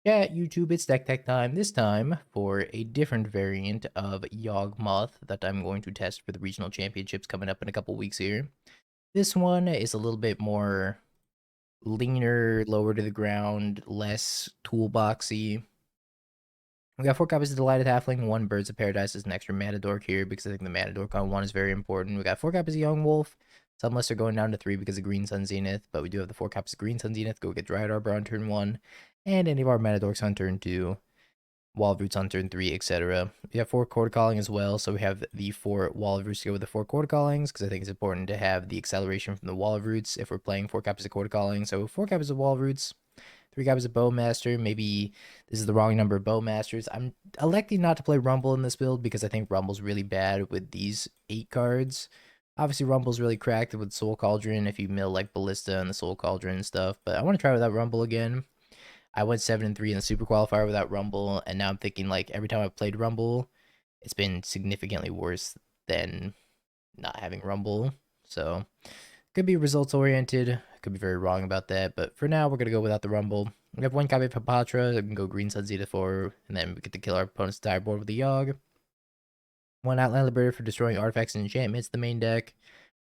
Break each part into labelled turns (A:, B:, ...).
A: Yeah, YouTube, it's Deck Tech time. This time for a different variant of Yawgmoth that I'm going to test for the regional championships coming up in a couple weeks here. This one is a little bit more leaner, lower to the ground, less toolboxy. We got 4 copies of Delighted Halfling, 1 Birds of Paradise as an extra mana dork here because I think the mana dork on 1 is very important. We got 4 copies of Yawgmoth. Some lists are going down to 3 because of Green Sun Zenith, but we do have the 4 copies of Green Sun Zenith. Go get Dryad Arbor on turn 1, and any of our mana dorks on turn 2. Wall of Roots on turn 3, etc. We have 4 Chord of Calling as well, so we have the 4 Wall of Roots to go with the 4 Chord of Callings, because I think it's important to have the acceleration from the Wall of Roots if we're playing 4 copies of Chord of Calling. So 4 copies of Wall of Roots, 3 copies of Bowmaster. Maybe this is the wrong number of Bowmasters. I'm electing not to play Rumble in this build because I think Rumble's really bad with these 8 cards. Obviously, Rumble's really cracked with Soul Cauldron if you mill like Ballista and the Soul Cauldron and stuff, but I want to try without Rumble again. I went 7-3 in the Super Qualifier without Rumble, and now I'm thinking like every time I've played Rumble, it's been significantly worse than not having Rumble. So could be results oriented. Could be very wrong about that, but for now we're gonna go without the Rumble. We have 1 copy of Hapatra. We can go Green Sun Zenith 4, and then we get to kill our opponent's entire board with the Yawg. 1 Outland Liberator for destroying artifacts and enchantments. The main deck.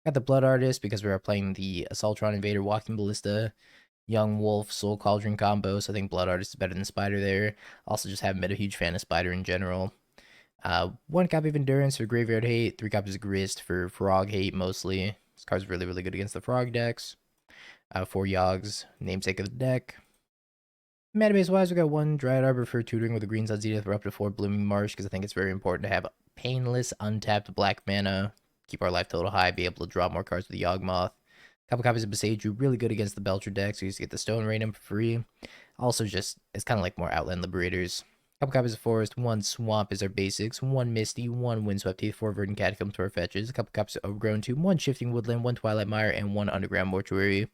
A: Got the Blood Artist because we are playing the Assaultron Invader, Walking Ballista, Young Wolf, Soul Cauldron combo, so I think Blood Artist is better than Spider there. Also, just haven't been a huge fan of Spider in general. 1 copy of Endurance for Graveyard Hate, 3 copies of Grist for Frog Hate mostly. This card's really, really good against the Frog decks. 4 Yawgs, namesake of the deck. Mana base wise, we got 1 Dryad Arbor for tutoring with the Green Sun Zenith. We're up to 4 Blooming Marsh because I think it's very important to have painless, untapped black mana. Keep our life total high, be able to draw more cards with the Yawgmoth. Couple copies of Boseiju, really good against the Belcher deck, so you just get the Stone Rain for free. Also, just it's kind of like more Outland Liberators. Couple copies of Forest, 1 Swamp is our basics, 1 Misty, 1 Windswept Heath, 4 Verdant Catacombs to our fetches, a couple copies of Overgrown Tomb, 1 Shifting Woodland, 1 Twilight Mire, and 1 Underground Mortuary.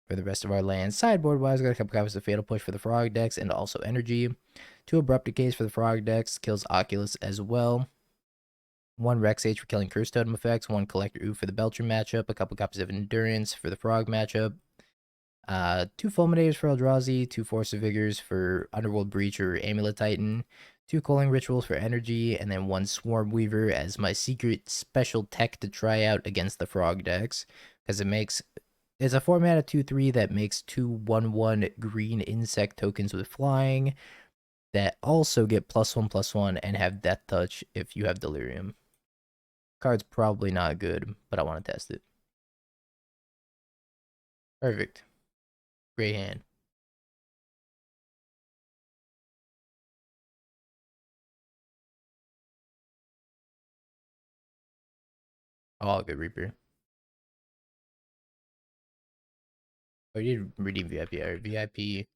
A: For the rest of our lands, sideboard wise, got a couple copies of Fatal Push for the Frog decks and also Energy. 2 Abrupt Decays for the Frog decks, kills Oculus as well. 1 Rex Sage for killing Curse Totem effects, 1 Collector Ouphe for the Belcher matchup, a couple copies of Endurance for the Frog matchup, 2 Fulminators for Eldrazi, 2 Force of Vigors for Underworld Breach or Amulet Titan, 2 Culling Rituals for Energy, and then 1 Swarm Weaver as my secret special tech to try out against the Frog decks, because it's a 4 mana 2/3 that makes 2 1/1 green insect tokens with flying that also get +1/+1 and have Death Touch if you have Delirium. Card's probably not good, but I want to test it. Perfect. Great hand. Oh, good Reaper. Oh, you did redeem VIP. Alright, VIP.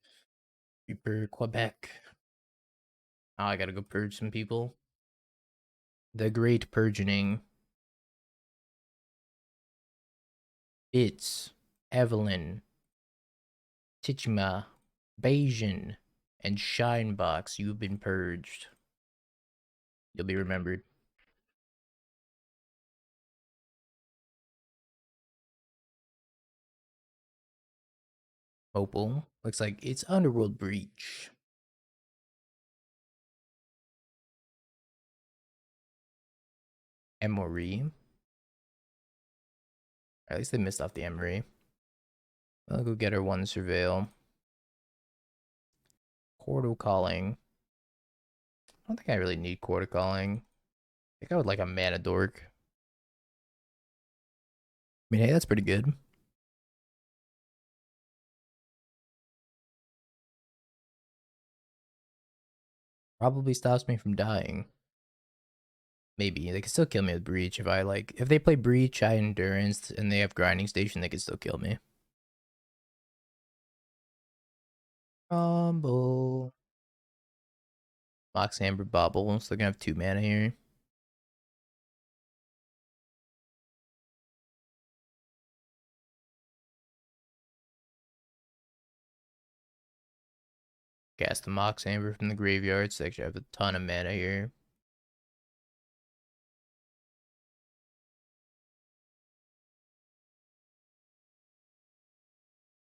A: Reaper Quebec. Oh, I gotta go purge some people. The Great Purgeoning. It's Evelyn, Tichima, Bayesian, and Shinebox. You've been purged. You'll be remembered. Opal. Looks like it's Underworld Breach. Emory. At least they missed off the Emory. I'll go get her 1 Surveil. Chord of Calling. I don't think I really need Chord of Calling. I think I would like a Mana Dork. I mean, hey, that's pretty good. Probably stops me from dying. Maybe. They could still kill me with Breach if they play Breach, I Endurance, and they have Grinding Station, they could still kill me. Rumble. Mox Amber Bobble. So they're gonna have 2 mana here. Cast the Mox Amber from the graveyard, so they actually have a ton of mana here.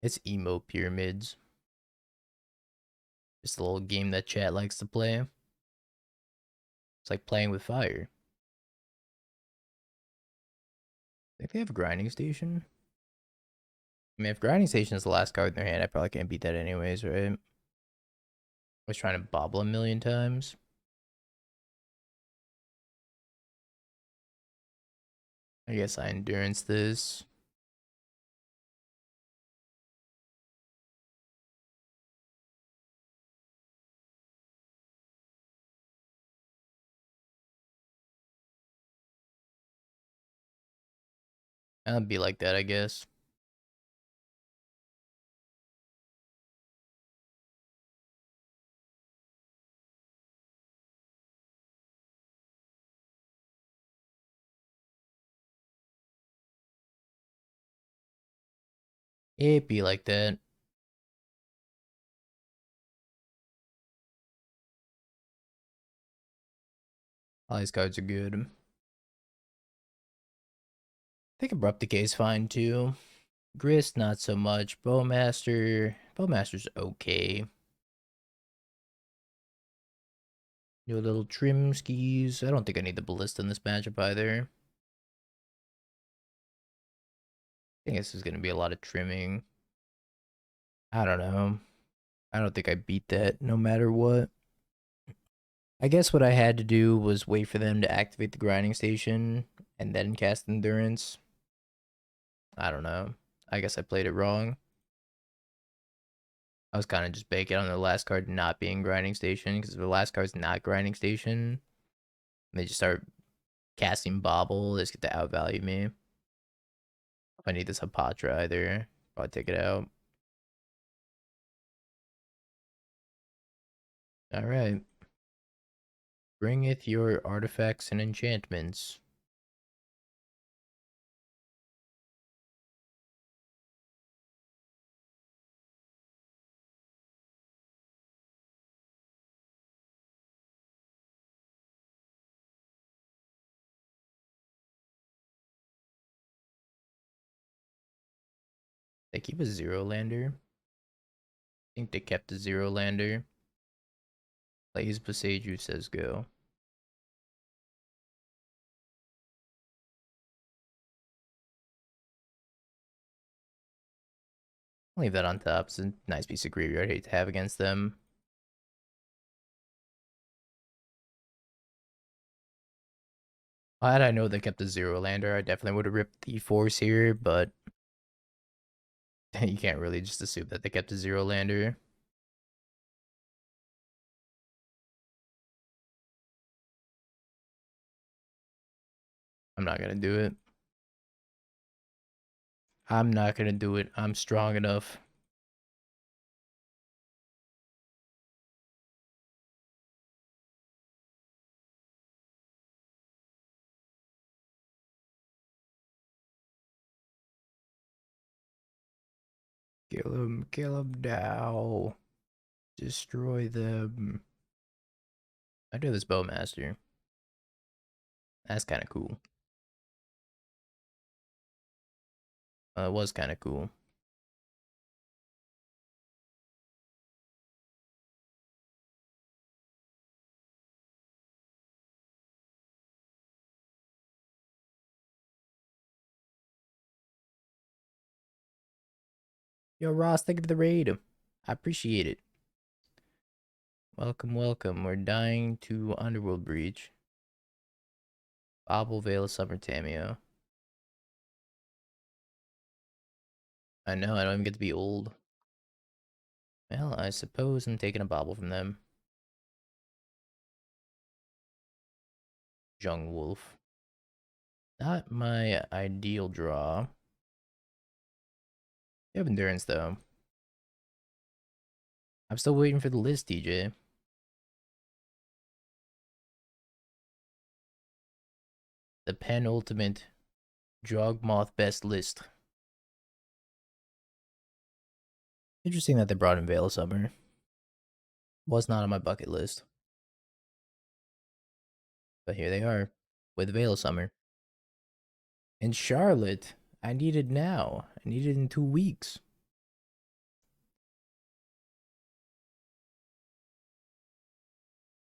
A: It's Emo Pyramids. Just a little game that chat likes to play. It's like playing with fire. I think they have a grinding station. I mean, if grinding station is the last card in their hand, I probably can't beat that anyways, right? I was trying to bobble a million times. I guess I endurance this. I'll be like that, I guess. It be like that. All these cards are good. I think Abrupt Decay is fine too. Grist, not so much. Bowmaster's okay. Do a little trim skis. I don't think I need the ballista in this matchup either. I think this is gonna be a lot of trimming. I don't know. I don't think I beat that no matter what. I guess what I had to do was wait for them to activate the grinding station and then cast endurance. I don't know. I guess I played it wrong. I was kind of just banking on the last card not being grinding station, because if the last card's not grinding station, they just start casting bobble, they just get to outvalue me. If I need this Hapatra either, probably take it out. Alright. Bringeth your artifacts and enchantments. They keep a 0-lander. I think they kept a 0-lander. Plays Boseiju, says go. I'll leave that on top. It's a nice piece of graveyard hate to have against them. Had I know they kept a 0-lander, I definitely would have ripped the Force here, but you can't really just assume that they kept a 0-lander. I'm not gonna do it. I'm not gonna do it. I'm strong enough. Kill him now. Destroy them. I do this Bowmaster. That's kind of cool. It was kind of cool. Yo, Ross, thank you for the raid. I appreciate it. Welcome, welcome. We're dying to Underworld Breach. Bobble Veil of Summer Tameo. I know, I don't even get to be old. Well, I suppose I'm taking a bobble from them. Jung Wolf. Not my ideal draw. You have endurance though. I'm still waiting for the list, TJ. The penultimate Yawgmoth best list. Interesting that they brought in Veil of Summer. Was not on my bucket list. But here they are, with Veil of Summer. And Charlotte, I need it now. I need it in 2 weeks.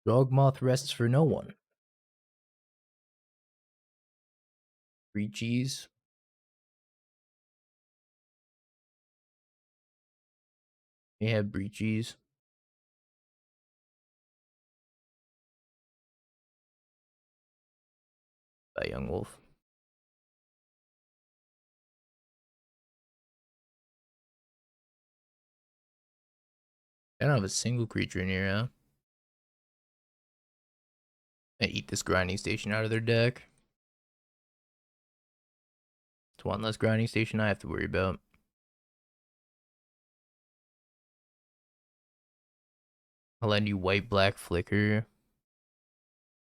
A: Yawgmoth rests for no one. Breachies. They have breachies. By Young Wolf. I don't have a single creature in here, huh? I eat this grinding station out of their deck. It's one less grinding station I have to worry about. I'll lend you white-black flicker.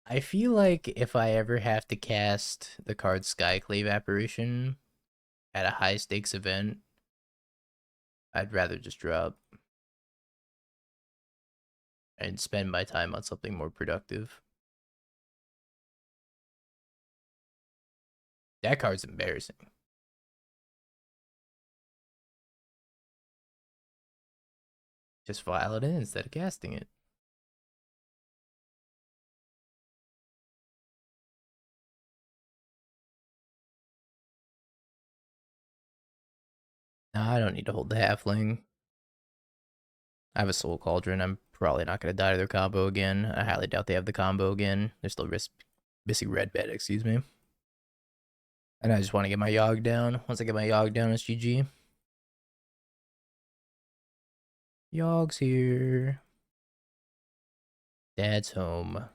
A: I feel like if I ever have to cast the card Skyclave Apparition at a high-stakes event, I'd rather just drop and spend my time on something more productive. That card's embarrassing. Just file it in instead of casting it. Nah, I don't need to hold the halfling. I have a soul cauldron. I'm probably not going to die to their combo again. I highly doubt they have the combo again. They're still missing red bed, excuse me. And I just want to get my Yawg down. Once I get my Yawg down, it's GG. Yawg's here. Dad's home.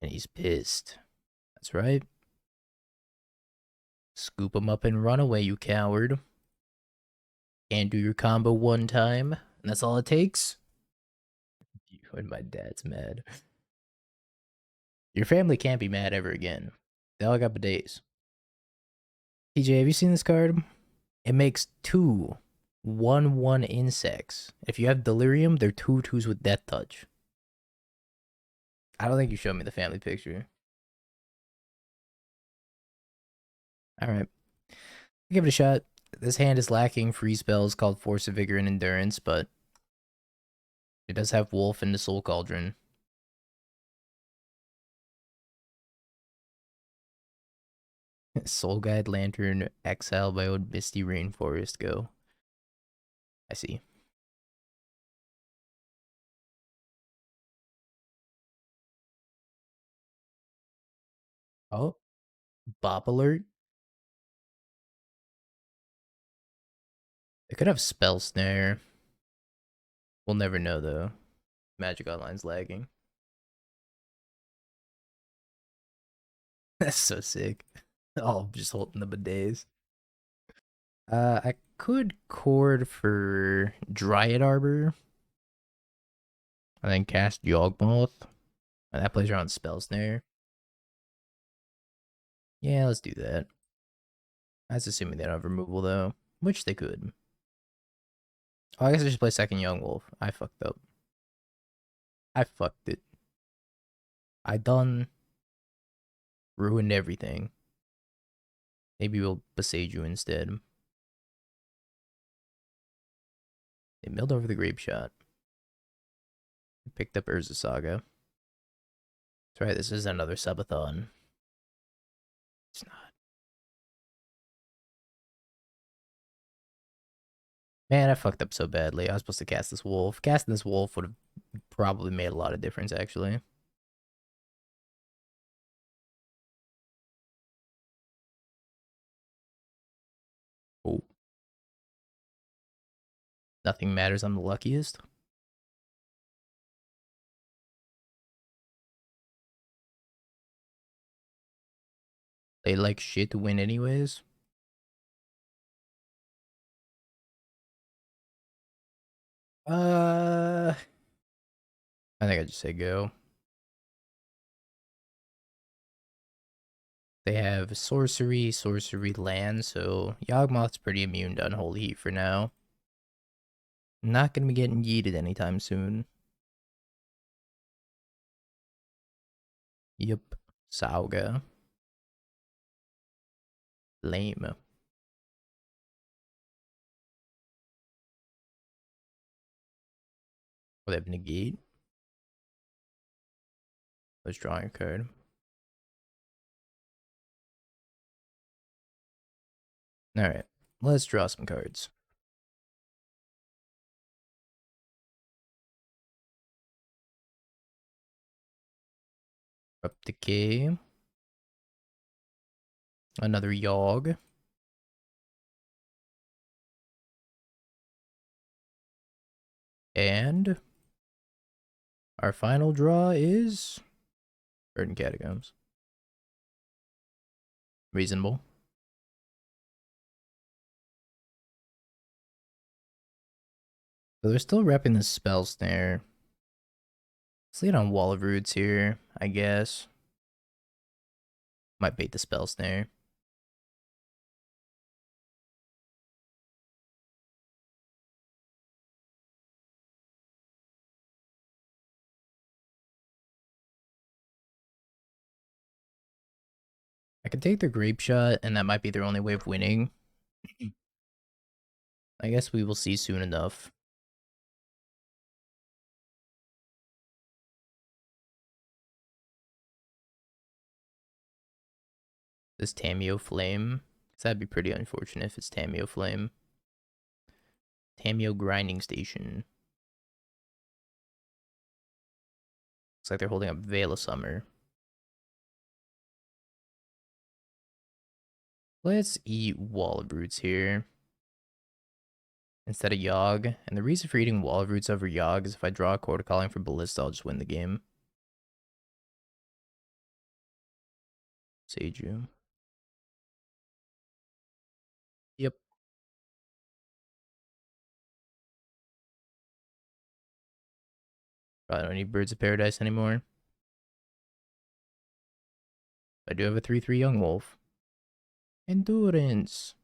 A: And he's pissed. That's right. Scoop him up and run away, you coward. Can't do your combo one time, and that's all it takes? You and my dad's mad. Your family can't be mad ever again. They all got bidets. TJ, have you seen this card? It makes 2/1/1 insects. If you have Delirium, they're 2/2s with Death Touch. I don't think you showed me the family picture. Alright. Give it a shot. This hand is lacking free spells called Force of Vigor and Endurance, but it does have Wolf and the Soul Cauldron. Soul Guide Lantern, Exile by old Misty Rainforest, go. I see. Oh, Bop Alert. They could have Spell Snare. We'll never know, though. Magic Online's lagging. That's so sick. Oh, just holding the bidets. I could chord for Dryad Arbor. And then cast Yawgmoth. And that plays around Spell Snare. Yeah, let's do that. That's assuming they don't have removal, though. Which they could. Oh, I guess I should play second Young Wolf. I fucked up. I fucked it. I done ruined everything. Maybe we'll Boseiju instead. They milled over the Grape Shot. Picked up Urza Saga. That's right, this is another subathon. It's not. Man, I fucked up so badly. I was supposed to cast this wolf. Casting this wolf would have probably made a lot of difference, actually. Oh. Nothing matters, I'm the luckiest. They like shit to win anyways. I think I just say go. They have sorcery, sorcery land, so Yawgmoth's pretty immune to Unholy Heat for now. Not gonna be getting yeeted anytime soon. Yep. Sauga. Lame. Will they have negate? Let's draw a card. Alright, let's draw some cards. Abrupt Decay. Another Yawg. And our final draw is Verdant Catacombs. Reasonable. So they're still repping the Spell Snare. Let's lead on Wall of Roots here, I guess. Might bait the Spell Snare. I could take the Grape Shot, and that might be their only way of winning. I guess we will see soon enough. This Tamiyo Flame. Because that'd be pretty unfortunate if it's Tamiyo Flame. Tamiyo Grinding Station. Looks like they're holding up Veil of Summer. Let's eat Wall of Roots here instead of Yawg. And the reason for eating Wall of Roots over Yawg is if I draw a Chord of Calling for Ballista, I'll just win the game. Boseiju. Yep. Probably don't need Birds of Paradise anymore. I do have a 3/3 Yawgmoth. Endurance.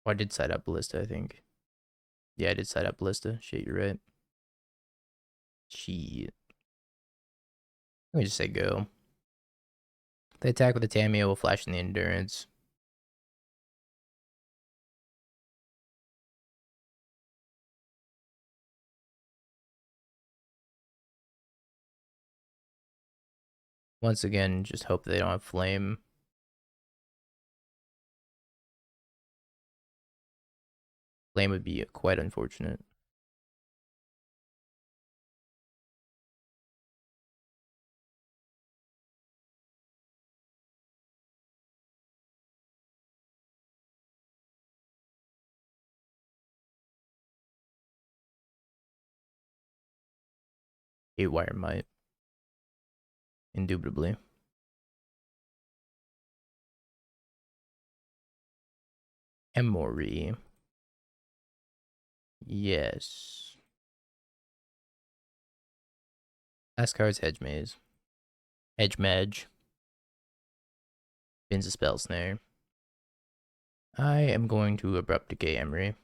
A: Oh, I did side up Ballista, I think. Yeah, I did side up Ballista. Shit, you're right. Shit. Let me just say go. They attack with the Tamiyo, will flash in the Endurance. Once again, just hope they don't have Flame. Flame would be quite unfortunate. Eight Wire Might. Indubitably. Emory. Yes. Last card's Hedge Maze. Hedge Mage. Spins a Spell Snare. I am going to Abrupt Decay Emery.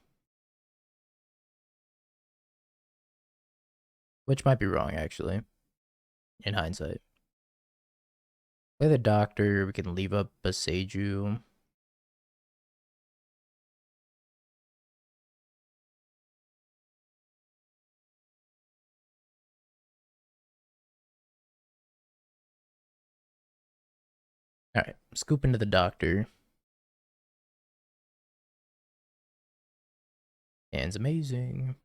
A: Which might be wrong, actually. In hindsight. Play the Doctor. We can leave up Boseiju. Alright, scoop into the Doctor. Hand's amazing.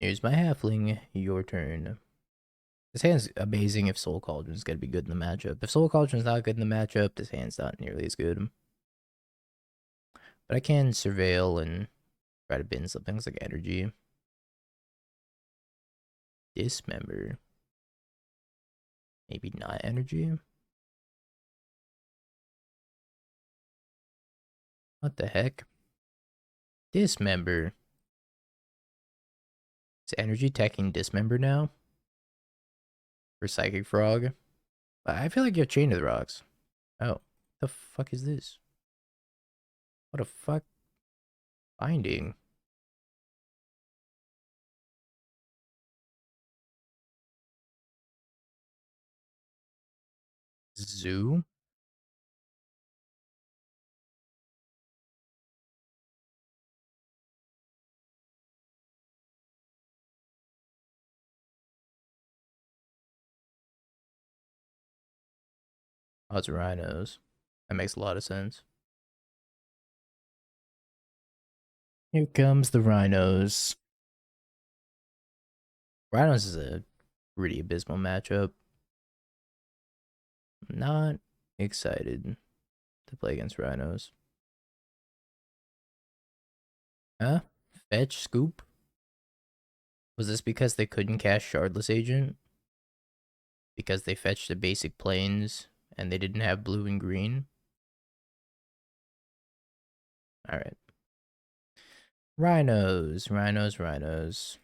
A: Here's my Halfling. Your turn. This hand's amazing if Soul Cauldron's gonna be good in the matchup. If Soul Cauldron's not good in the matchup, this hand's not nearly as good. But I can Surveil and try to bin some things like Energy. Dismember. Maybe not Energy. What the heck? Dismember. Is Energy teching Dismember now? For Psychic Frog? But I feel like you're Chain of the Rocks. Oh. The fuck is this? What a fuck? Binding. Zoo? Oh, it's rhinos. That makes a lot of sense. Here comes the rhinos. Rhinos is a pretty abysmal matchup. Not excited to play against rhinos. Huh? Fetch, scoop? Was this because they couldn't cast Shardless Agent? Because they fetched the basic planes and they didn't have blue and green? Alright. Rhinos, rhinos, rhinos.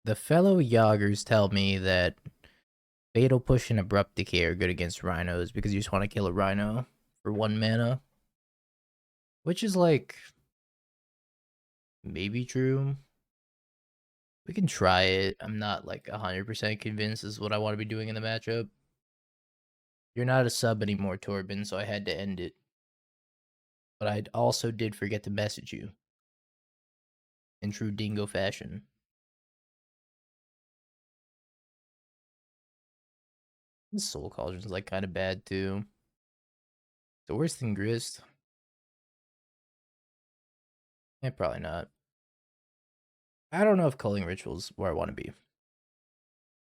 A: The fellow Yawgers tell me that Fatal Push and Abrupt Decay are good against rhinos because you just want to kill a rhino for 1 mana. Which is like, maybe true. We can try it. I'm not like 100% convinced this is what I want to be doing in the matchup. You're not a sub anymore, Torben, so I had to end it. But I also did forget to message you in true dingo fashion. This Soul Cauldron's like kind of bad too. So worse than Grist? Eh, probably not. I don't know if Culling Ritual's where I want to be.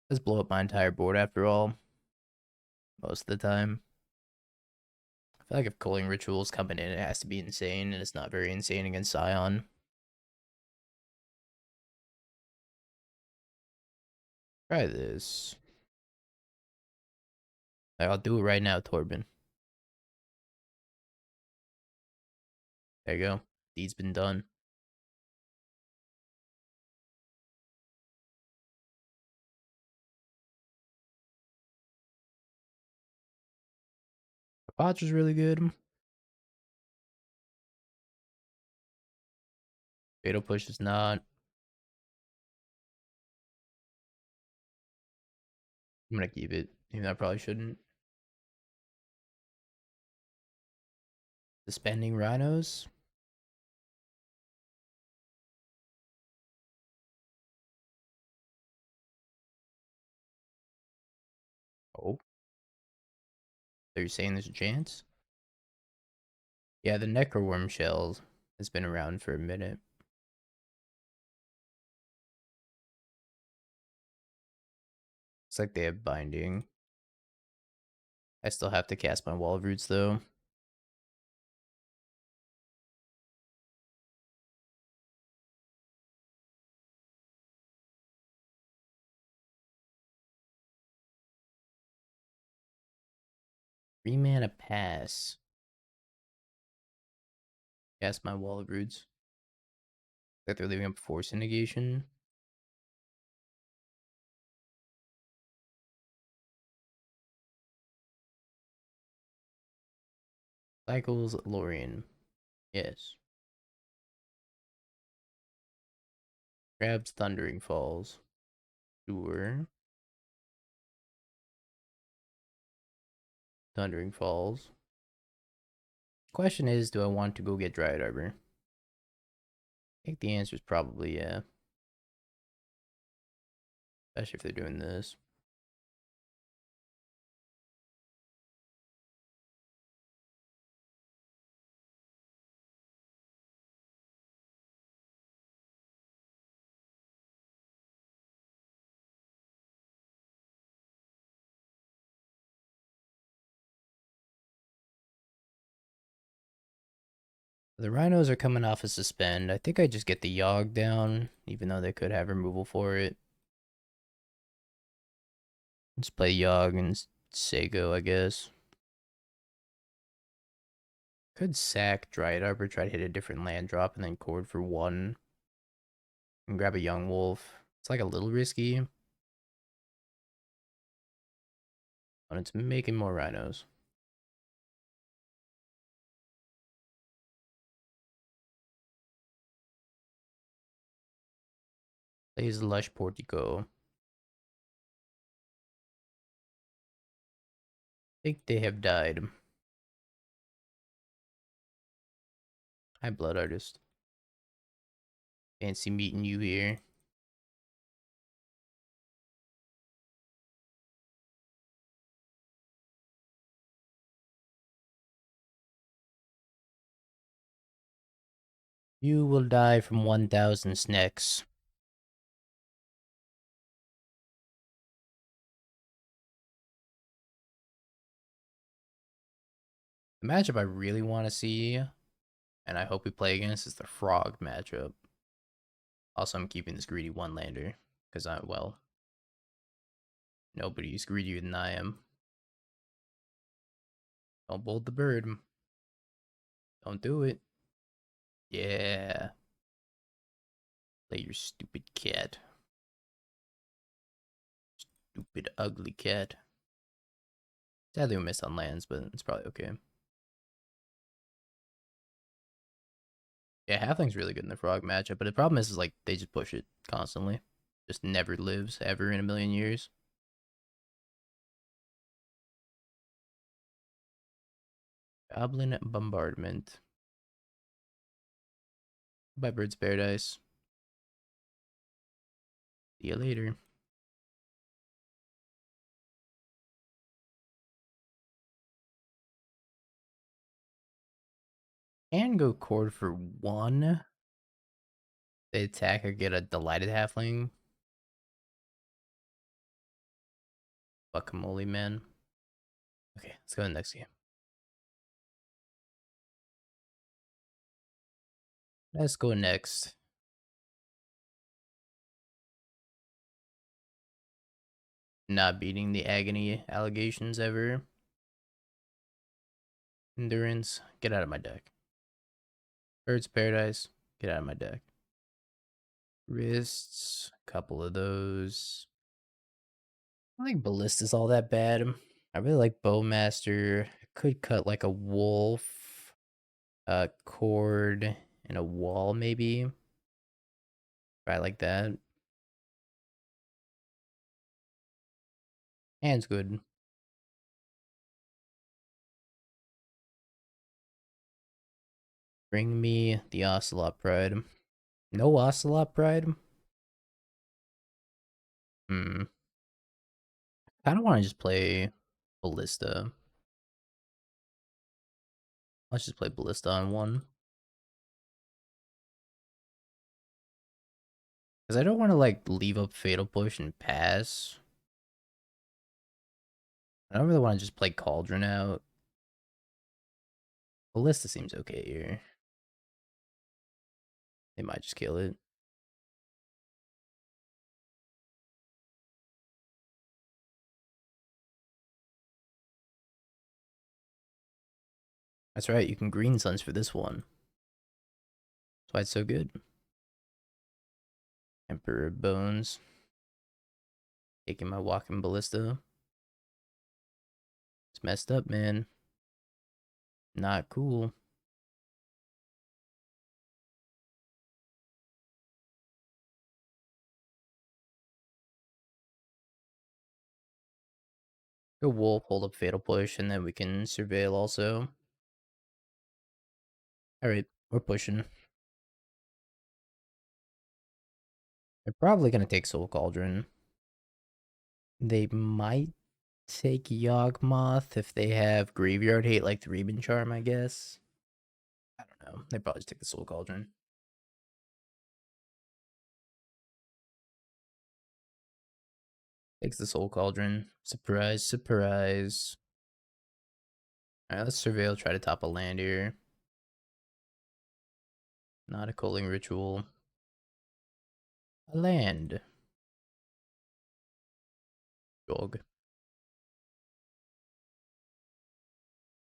A: Let's blow up my entire board after all. Most of the time. I feel like if Culling Ritual's coming in, it has to be insane, and it's not very insane against Scion. Try this. I'll do it right now, Torben. There you go. Deed's been done. Hapatra's really good. Fatal Push is not. I'm gonna keep it, even though I probably shouldn't. Suspending Rhinos? Oh. So you're saying there's a chance? Yeah, the Necroworm Shell has been around for a minute. Looks like they have Binding. I still have to cast my Wall of Roots, though. Three mana pass. Cast my Wall of Roots. Like they're leaving up Force Negation. Cycles Lorien. Yes. Grabs Thundering Falls. Sure. Thundering Falls. Question is, do I want to go get Dryad Arbor? I think the answer is probably yeah. Especially if they're doing this. The Rhinos are coming off a suspend. I think I just get the Yawg down, even though they could have removal for it. Let's play Yawg and Sego, I guess. Could sack Dryad Arbor, try to hit a different land drop, and then Chord for 1. And grab a Young Wolf. It's like a little risky. But it's making more Rhinos. Plays Lush Portico. I think they have died. Hi, Blood Artist. Fancy meeting you here. You will die from 1,000 snacks. The matchup I really want to see, and I hope we play against, is the Frog matchup. Also, I'm keeping this greedy one-lander, because well, nobody's greedier than I am. Don't bolt the bird. Don't do it. Yeah. Play your stupid cat. Stupid, ugly cat. Sadly, we missed on lands, but it's probably okay. Yeah, Halfling's really good in the Frog matchup, but the problem is like, they just push it constantly. Just never lives, ever in a million years. Goblin Bombardment. By Bird's Paradise. See you later. And go Chord for 1. They attack or get a Delighted Halfling. Guacamole, man. Okay, let's go to the next game. Let's go next. Not beating the agony allegations ever. Endurance, get out of my deck. Bird's Paradise, get out of my deck. Wrists, couple of those. I think Ballista's all that bad. I really like Bowmaster. Could cut like a wolf, a cord, and a wall maybe. Right like that. Hand's good. Bring me the Ocelot Pride. No Ocelot Pride? Hmm. I don't want to just play Ballista. Let's just play Ballista on 1. Because I don't want to like leave up Fatal Push and pass. I don't really want to just play Cauldron out. Ballista seems okay here. They might just kill it. That's right, you can Green Suns for this one. That's why it's so good. Emperor of Bones. Taking my Walking Ballista. It's messed up, man. Not cool. Go Wolf, hold up Fatal Push, and then we can Surveil also. Alright, we're pushing. They're probably going to take Soul Cauldron. They might take Yawgmoth if they have Graveyard Hate like the Reuben Charm, I guess. I don't know. They probably just take the Soul Cauldron. Takes the Soul Cauldron. Surprise, surprise. Alright, let's Surveil, try to top a land here. Not a Culling Ritual. A land. Yawg.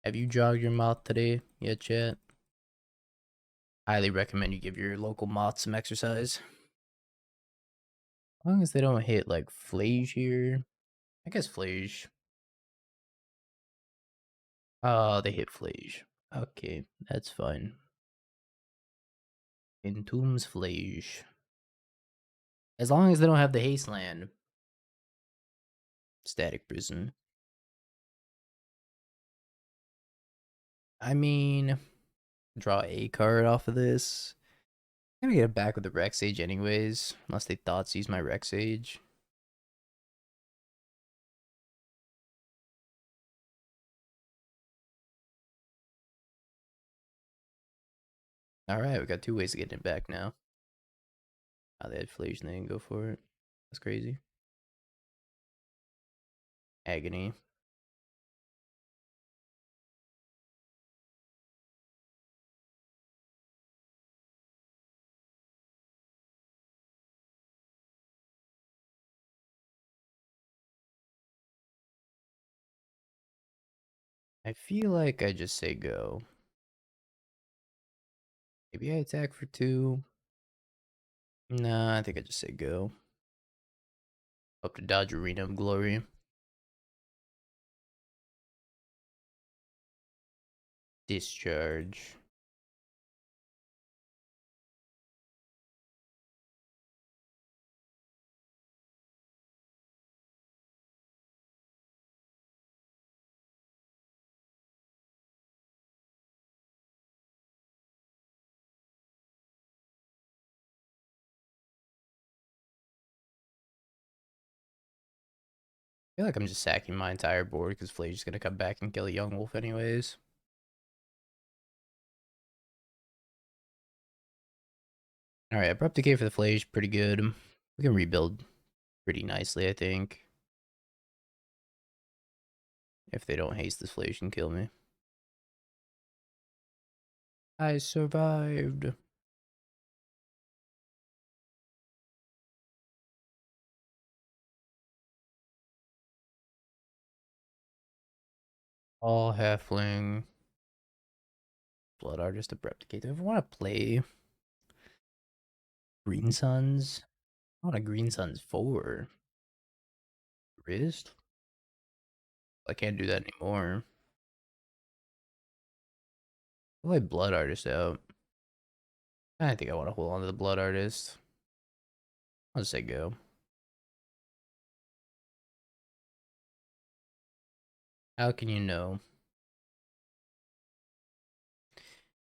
A: Have you jogged your mouth today yet, chat? Highly recommend you give your local moth some exercise. As long as they don't hit like Flage here. I guess Flage. Oh, they hit Flage. Okay, that's fine. Entombs Flage. As long as they don't have the haste land. Static Prison. I mean, draw a card off of this. I'm gonna get it back with the Rex Sage anyways. Unless they thought use my Rex Sage. Alright, we got two ways to get it back now. Oh, they had Flash and they didn't go for it. That's crazy. Agony. I feel like I just say go. Maybe I attack for 2. Nah, I think I just say go. Up to dodge Arena of Glory. Discharge. I feel like I'm just sacking my entire board because Flay's just gonna come back and kill a Yawgmoth anyways. Alright, Abrupt Decay for the Flage, pretty good. We can rebuild pretty nicely, I think. If they don't haste this Flage and kill me. I survived. All Halfling. Blood Artist, Abrupt Decay. Do I ever want to play Green Suns? I want a Green Suns 4. Grist? I can't do that anymore. I like Blood Artist out. I think I want to hold on to the Blood Artist. I'll just say go. How can you know?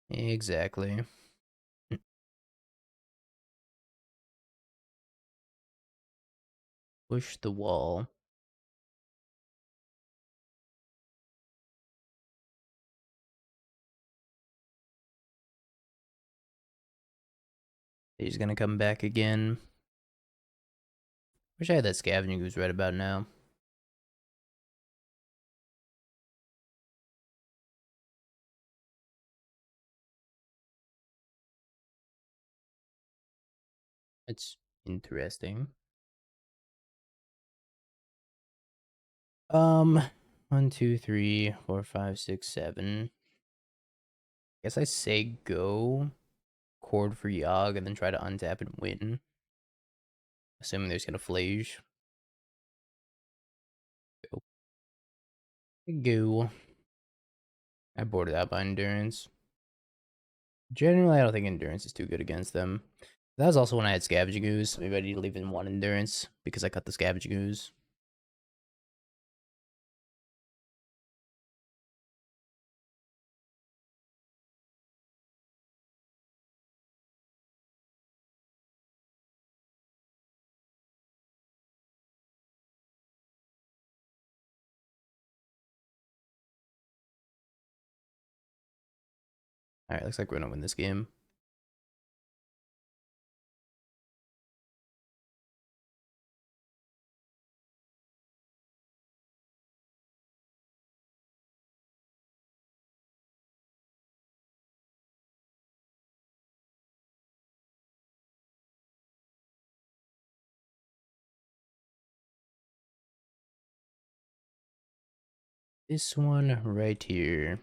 A: Exactly. Push the wall. He's gonna come back again. Wish I had that Scavenging Ooze right about now. It's interesting. 1, 2, 3, 4, 5, 6, 7. Guess I say go. Chord for Yawg and then try to untap and win. Assuming there's gonna Flage. Go. Go. I boarded out by Endurance. Generally, I don't think Endurance is too good against them. That was also when I had Scavenging Ooze. Maybe I need to leave in 1 Endurance because I cut the Scavenging Ooze. Alright, looks like we're gonna win this game. This one right here.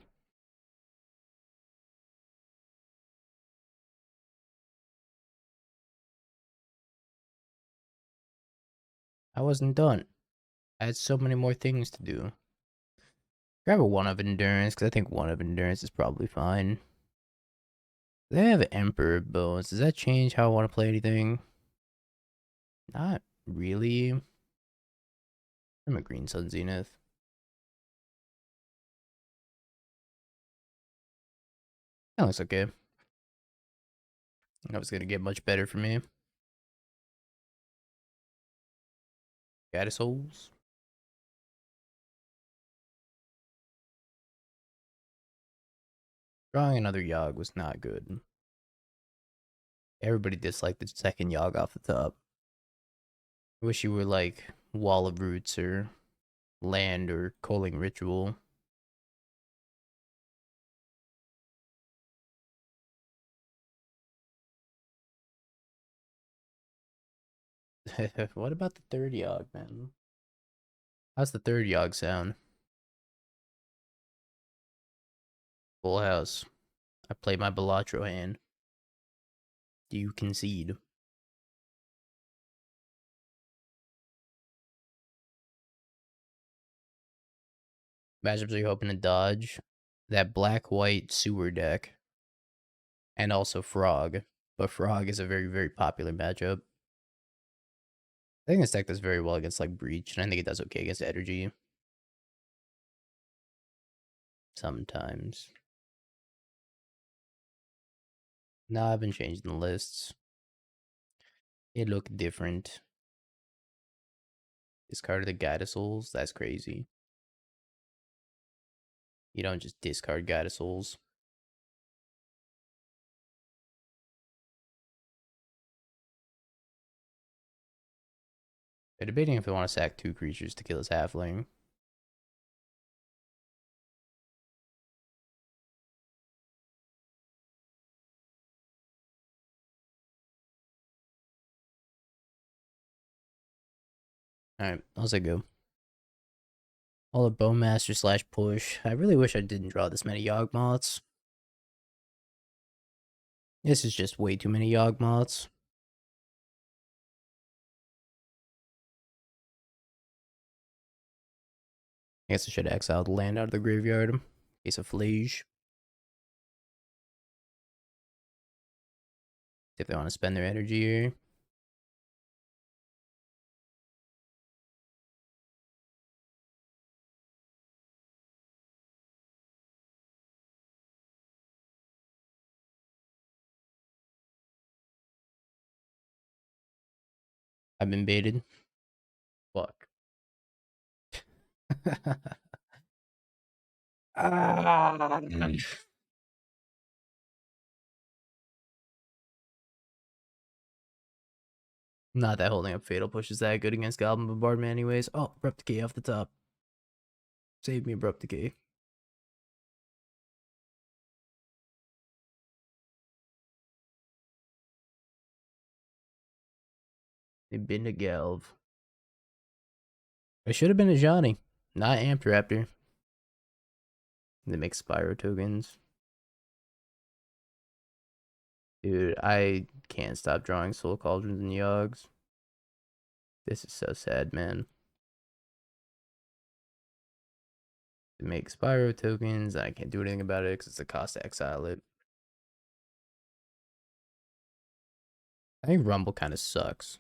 A: I wasn't done. I had so many more things to do. Grab a 1 of Endurance, because I think 1 of Endurance is probably fine. They have Emperor Bones. Does that change how I want to play anything? Not really. I'm a Green Sun Zenith. That looks okay. That was gonna get much better for me. Goddess Souls. Drawing another Yawg was not good. Everybody disliked the second Yawg off the top. I wish you were like Wall of Roots or Land or Culling Ritual. What about the third Yawg, man? How's the third Yawg sound? Full house. I play my Balatro hand. Do you concede? Matchups are you hoping to dodge? That black-white sewer deck. And also Frog. But Frog is a very, very popular matchup. I think this deck does very well against like Breach, and I think it does okay against Energy. Sometimes. Nah, I've been changing the lists. It look different. Discarded the Guide of Souls? That's crazy. You don't just discard Guide of Souls. They're debating if they want to sack 2 creatures to kill his halfling. Alright, how's it go? All the Bowmaster slash push. I really wish I didn't draw this many Yawgmoths. This is just way too many Yawgmoths. I guess I should have exiled land out of the graveyard. In case of Flage. If they want to spend their energy here. I've been baited. Fuck. Ah. Not that holding up Fatal Push is that good against Goblin Bombardment anyways. Oh, Abrupt Decay off the top. Save me, Abrupt Decay. They've been to Gelv. I should have been a Johnny, not Amped Raptor. They make Spyro tokens. Dude, I can't stop drawing Soul Cauldrons and Yawgs. This is so sad, man. They make Spyro tokens, and I can't do anything about it because it's a cost to exile it. I think Rumble kind of sucks.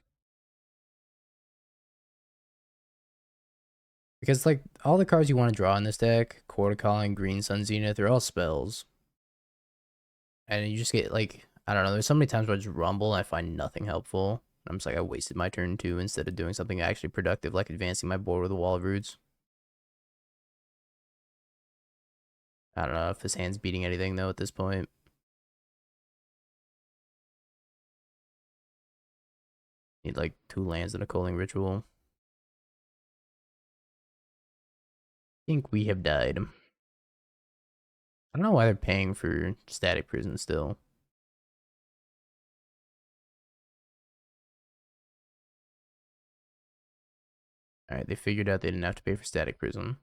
A: Because, like, all the cards you want to draw in this deck, Chord of Calling, Green Sun Zenith, they're all spells. And you just get, like, I don't know, there's so many times where I just Rumble and I find nothing helpful. I'm just like, I wasted my turn 2 instead of doing something actually productive, like advancing my board with a Wall of Roots. I don't know if his hand's beating anything, though, at this point. Need, like, 2 lands and a Culling Ritual. I think we have died. I don't know why they're paying for Static Prison still. Alright, they figured out they didn't have to pay for Static Prison.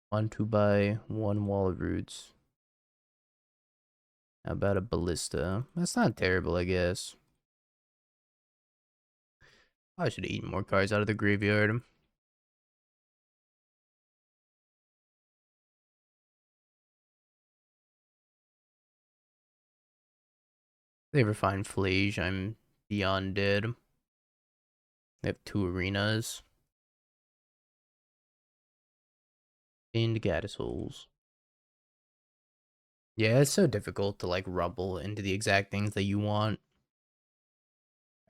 A: One to buy 1 Wall of Roots. How about a Ballista? That's not terrible, I guess. I should have eaten more cards out of the graveyard. If they ever find Flage, I'm beyond dead. They have 2 arenas. And Gaddis holes. Yeah, it's so difficult to like rumble into the exact things that you want.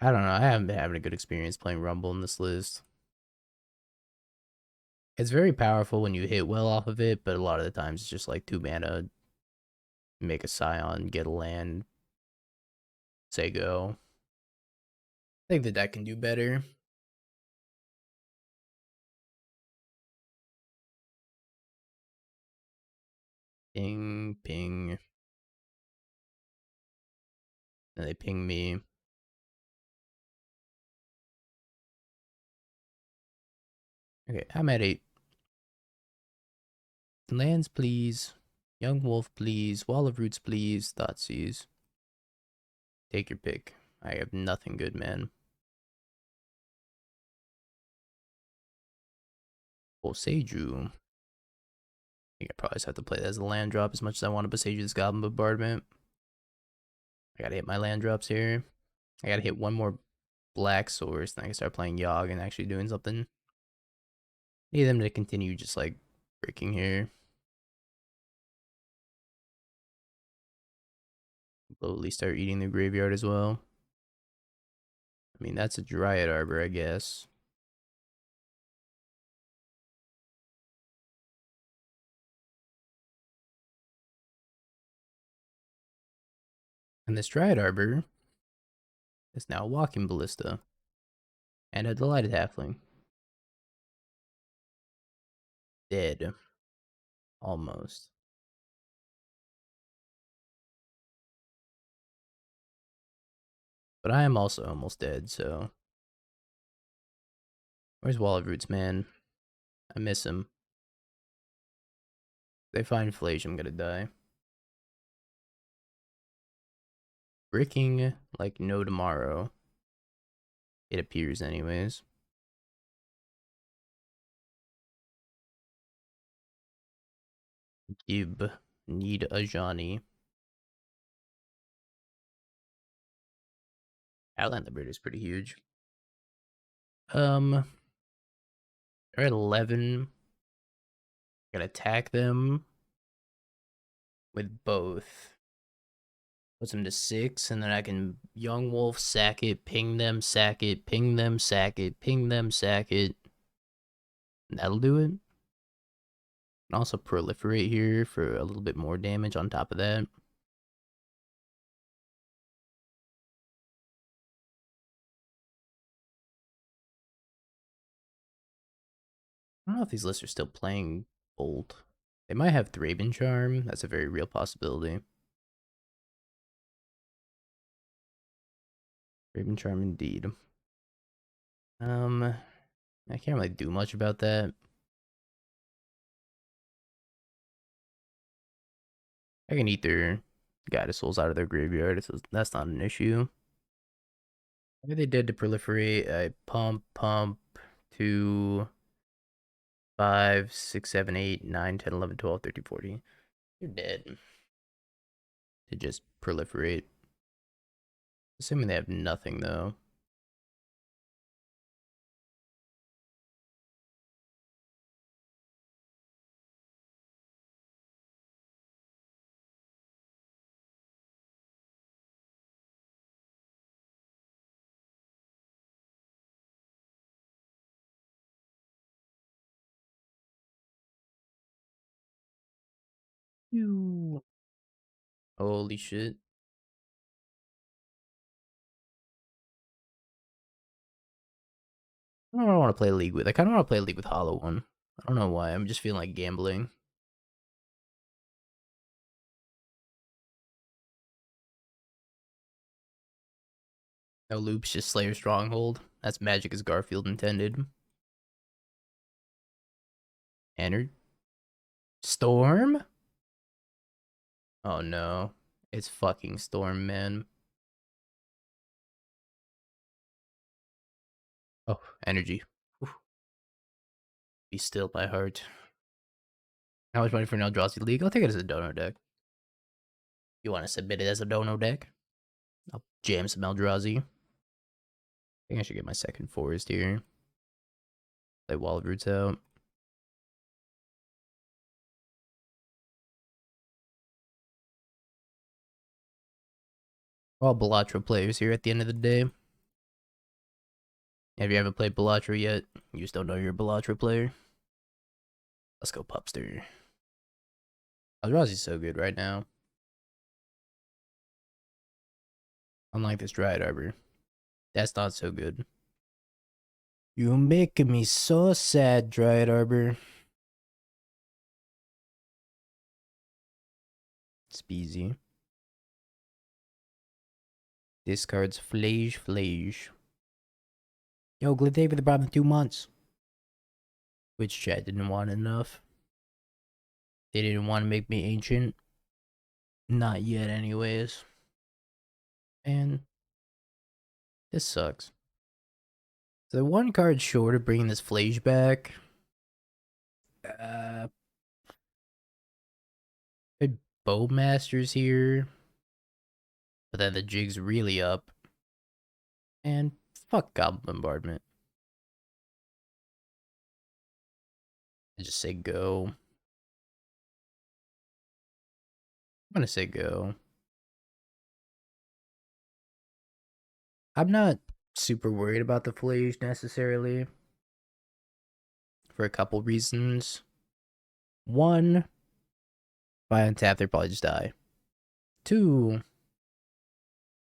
A: I don't know. I haven't been having a good experience playing Rumble in this list. It's very powerful when you hit well off of it, but a lot of the times it's just like 2 mana, make a Scion, get a land, say go. I think the deck can do better. Ping, ping. And they ping me. Okay, I'm at 8. Lands, please. Yawgmoth, please. Wall of Roots, please. Thoughtseize. Take your pick. I have nothing good, man. Boseiju. I think I probably just have to play that as a land drop as much as I want to Boseiju this Goblin Bombardment. I gotta hit my land drops here. I gotta hit one more black source, then I can start playing Yawg and actually doing something. Need them to continue just like breaking here. Slowly start eating the graveyard as well. I mean, that's a Dryad Arbor, I guess. And this Dryad Arbor is now a Walking Ballista. And a Delighted Halfling. Dead. Almost. But I am also almost dead, so... Where's Wall of Roots, man? I miss him. If they find Inflation, I'm gonna die. Bricking like no tomorrow. It appears anyways. Gib. Need a Johnny. Outland the Bird is pretty huge. They're at 11. Gotta attack them with both. Puts them to 6, and then I can Yawgmoth, sack it, ping them, sack it, ping them, sack it, ping them, sack it. And that'll do it. And also proliferate here for a little bit more damage on top of that. I don't know if these lists are still playing Bolt. They might have Thraben Charm. That's a very real possibility. Thraben Charm indeed. I can't really do much about that. I can eat their Guided Souls out of their graveyard, so that's not an issue. What they did to proliferate, I pump to 5, 6, 7, 8, 9, 10, 11, 12, 13, 14. You're dead. To just proliferate. Assuming they have nothing, though. You. Holy shit. I don't want to play League with. I kind of want to play League with Hollow One. I don't know why. I'm just feeling like gambling. No loops, just Slayer Stronghold. That's magic as Garfield intended. Enter. Storm? Oh no. It's fucking Storm, man. Oh, energy. Oof. Be still, my heart. How much money for an Eldrazi League? I'll take it as a dono deck. You want to submit it as a dono deck? I'll jam some Eldrazi. I think I should get my second forest here. Play Wall of Roots out. We're all Balatro players here at the end of the day. If you haven't played Balatro yet, you just don't know you're a Balatro player. Let's go Pupster. Eldrazi's so good right now. Unlike this Dryad Arbor. That's not so good. You making me so sad, Dryad Arbor. Speezy. Discards Flage. Yo, Glyph David the problem 2 months. Which chat didn't want enough. They didn't want to make me ancient. Not yet, anyways. And this sucks. So one card short of bringing this Flage back. Good Bowmasters here. But then the jig's really up. And fuck Goblin Bombardment. I just say go. I'm gonna say go. I'm not super worried about the Flage necessarily. For a couple reasons. One, if I untap, they probably just die. Two,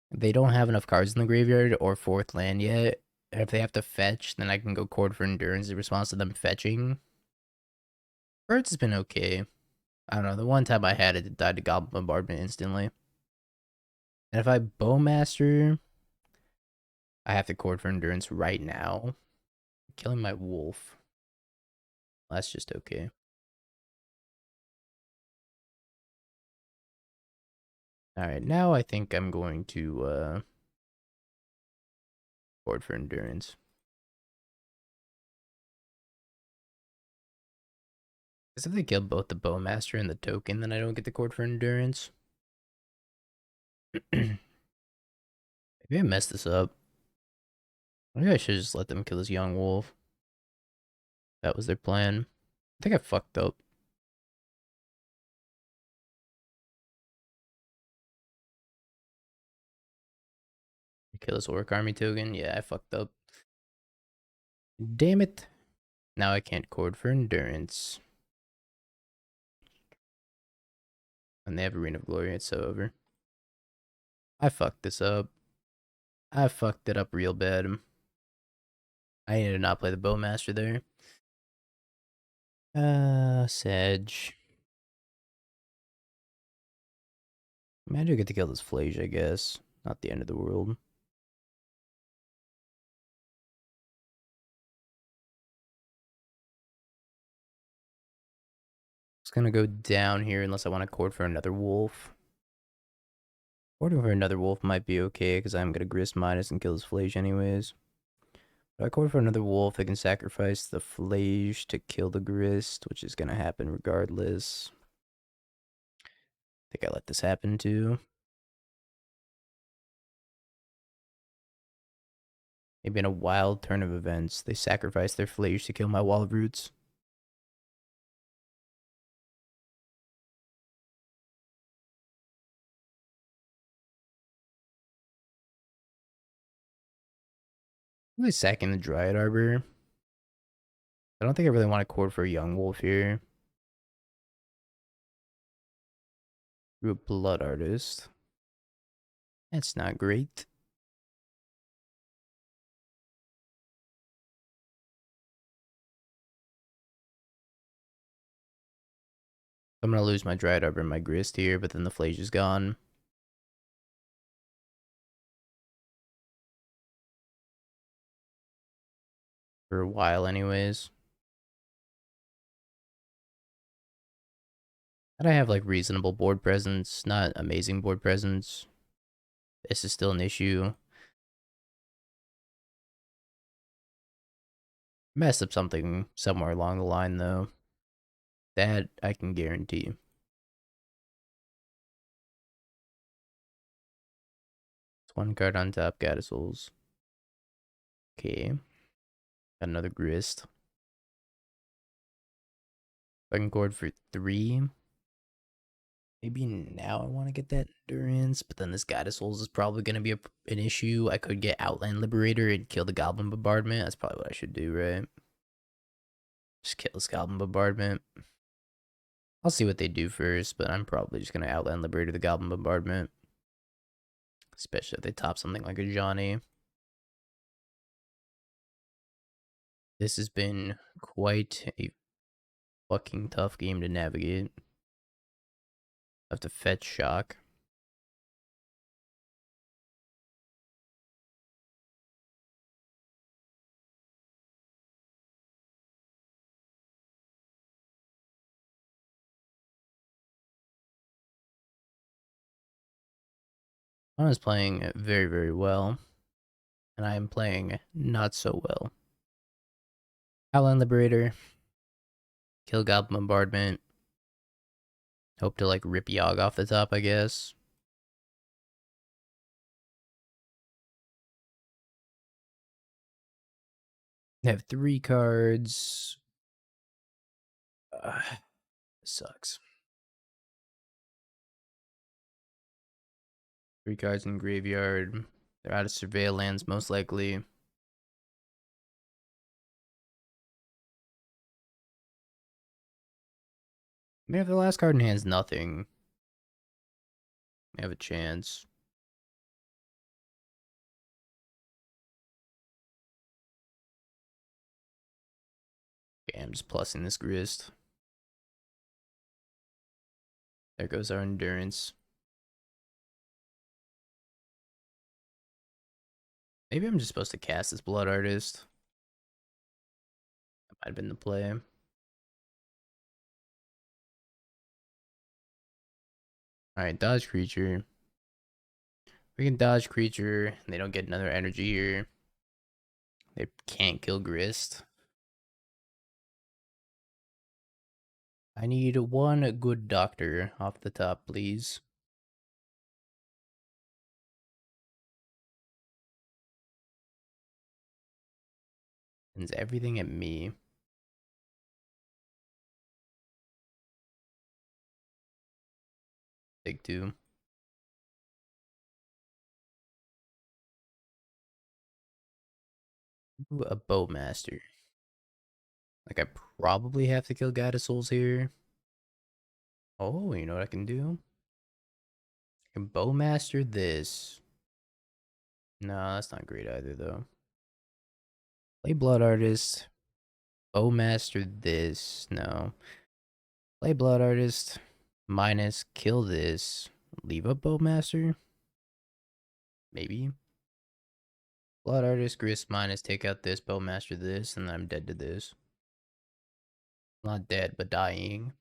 A: they don't have enough cards in the graveyard or fourth land yet. And if they have to fetch, then I can go Chord for Endurance in response to them fetching. Birds has been okay. I don't know, the one time I had it, it died to Goblin Bombardment instantly. And if I Bowmaster, I have to Chord for Endurance right now. Killing my wolf. That's just okay. Alright, now I think I'm going to Chord for Endurance. Because if they kill both the Bowmaster and the token, then I don't get the Chord for Endurance. Maybe I messed this up. Maybe I should just let them kill this young wolf. That was their plan. I think I fucked up. Kill this Orc Army token? Yeah, I fucked up. Damn it. Now I can't Chord for Endurance. And they have Arena of Glory, it's so over. I fucked this up. I fucked it up real bad. I need to not play the Bowmaster there. Sage. I do get to kill this Flage, I guess. Not the end of the world. It's gonna go down here unless I want to Chord for another wolf. Chording for another wolf might be okay because I'm gonna Grist minus and kill this Flage anyways. If I Chord for another wolf, I can sacrifice the Flage to kill the Grist, which is gonna happen regardless. I think I let this happen too. Maybe in a wild turn of events, they sacrifice their Flage to kill my Wall of Roots. Really sacking the Dryad Arbor. I don't think I really want to Chord for a young wolf here. Through a Blood Artist. That's not great. I'm gonna lose my Dryad Arbor and my Grist here, but then the Flage is gone. For a while anyways. And I have like reasonable board presence, not amazing board presence. This is still an issue. Messed up something somewhere along the line though. That I can guarantee. It's one card on top, Gadisouls. Okay. Got another Grist. I can Chord for 3. Maybe now I want to get that Endurance, but then this Goddess Souls is probably going to be an issue. I could get Outland Liberator and kill the Goblin Bombardment. That's probably what I should do, right? Just kill this Goblin Bombardment. I'll see what they do first, but I'm probably just going to Outland Liberator the Goblin Bombardment. Especially if they top something like a Johnny. This has been quite a fucking tough game to navigate. I have to fetch shock. I was playing very, very well. And I am playing not so well. Outland Liberator. Kill Goblin Bombardment. Hope to like rip Yawg off the top, I guess. I have 3 cards. Sucks. 3 cards in graveyard. They're out of surveil lands, most likely. I mean, if the last card in hand's nothing, I have a chance. Okay, I'm just plussing this Grist. There goes our endurance. Maybe I'm just supposed to cast this Blood Artist. That might have been the play. Alright, dodge creature. We can dodge creature. They don't get another energy here. They can't kill Grist. I need 1 good doctor off the top, please. Sends everything at me. Take 2. Ooh, a Bowmaster. Like, I probably have to kill Guide of Souls here. Oh, you know what I can do? I can Bowmaster this. No, that's not great either, though. Play Blood Artist. Bowmaster this. No. Play Blood Artist. Minus. Kill this. Leave a Bowmaster? Maybe. Blood Artist, Grist minus. Take out this. Bowmaster this. And I'm dead to this. Not dead, but dying.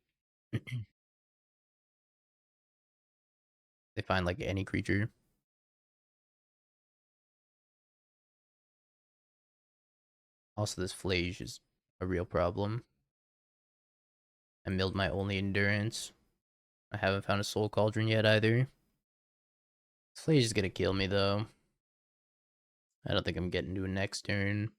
A: They find like any creature. Also, this Flage is a real problem. I milled my only endurance. I haven't found a Soul Cauldron yet either. Flage is gonna kill me though. I don't think I'm getting to a next turn.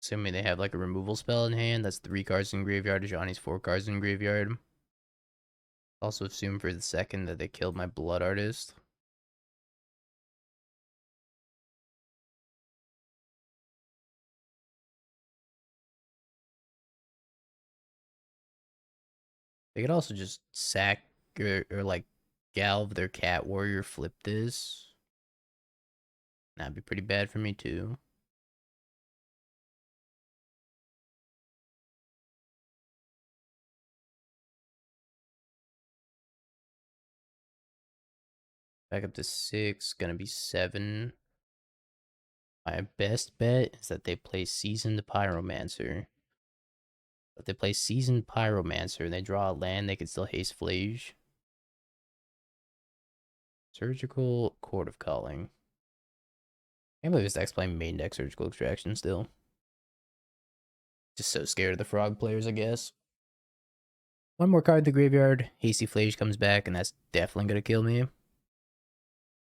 A: Assuming they have like a removal spell in hand. That's 3 cards in graveyard. Johnny's 4 cards in graveyard. Also assume for the second that they killed my Blood Artist. They could also just sack or like Galv their Cat Warrior, flip this. That'd be pretty bad for me too. Back up to 6, gonna be 7. My best bet is that they play Seasoned Pyromancer. If they play Seasoned Pyromancer and they draw a land, they can still haste Flage. Surgical Chord of Calling. I can't believe this deck's playing main deck Surgical Extraction still. Just so scared of the frog players, I guess. 1 more card in the graveyard. Hasty Flage comes back, and that's definitely gonna kill me.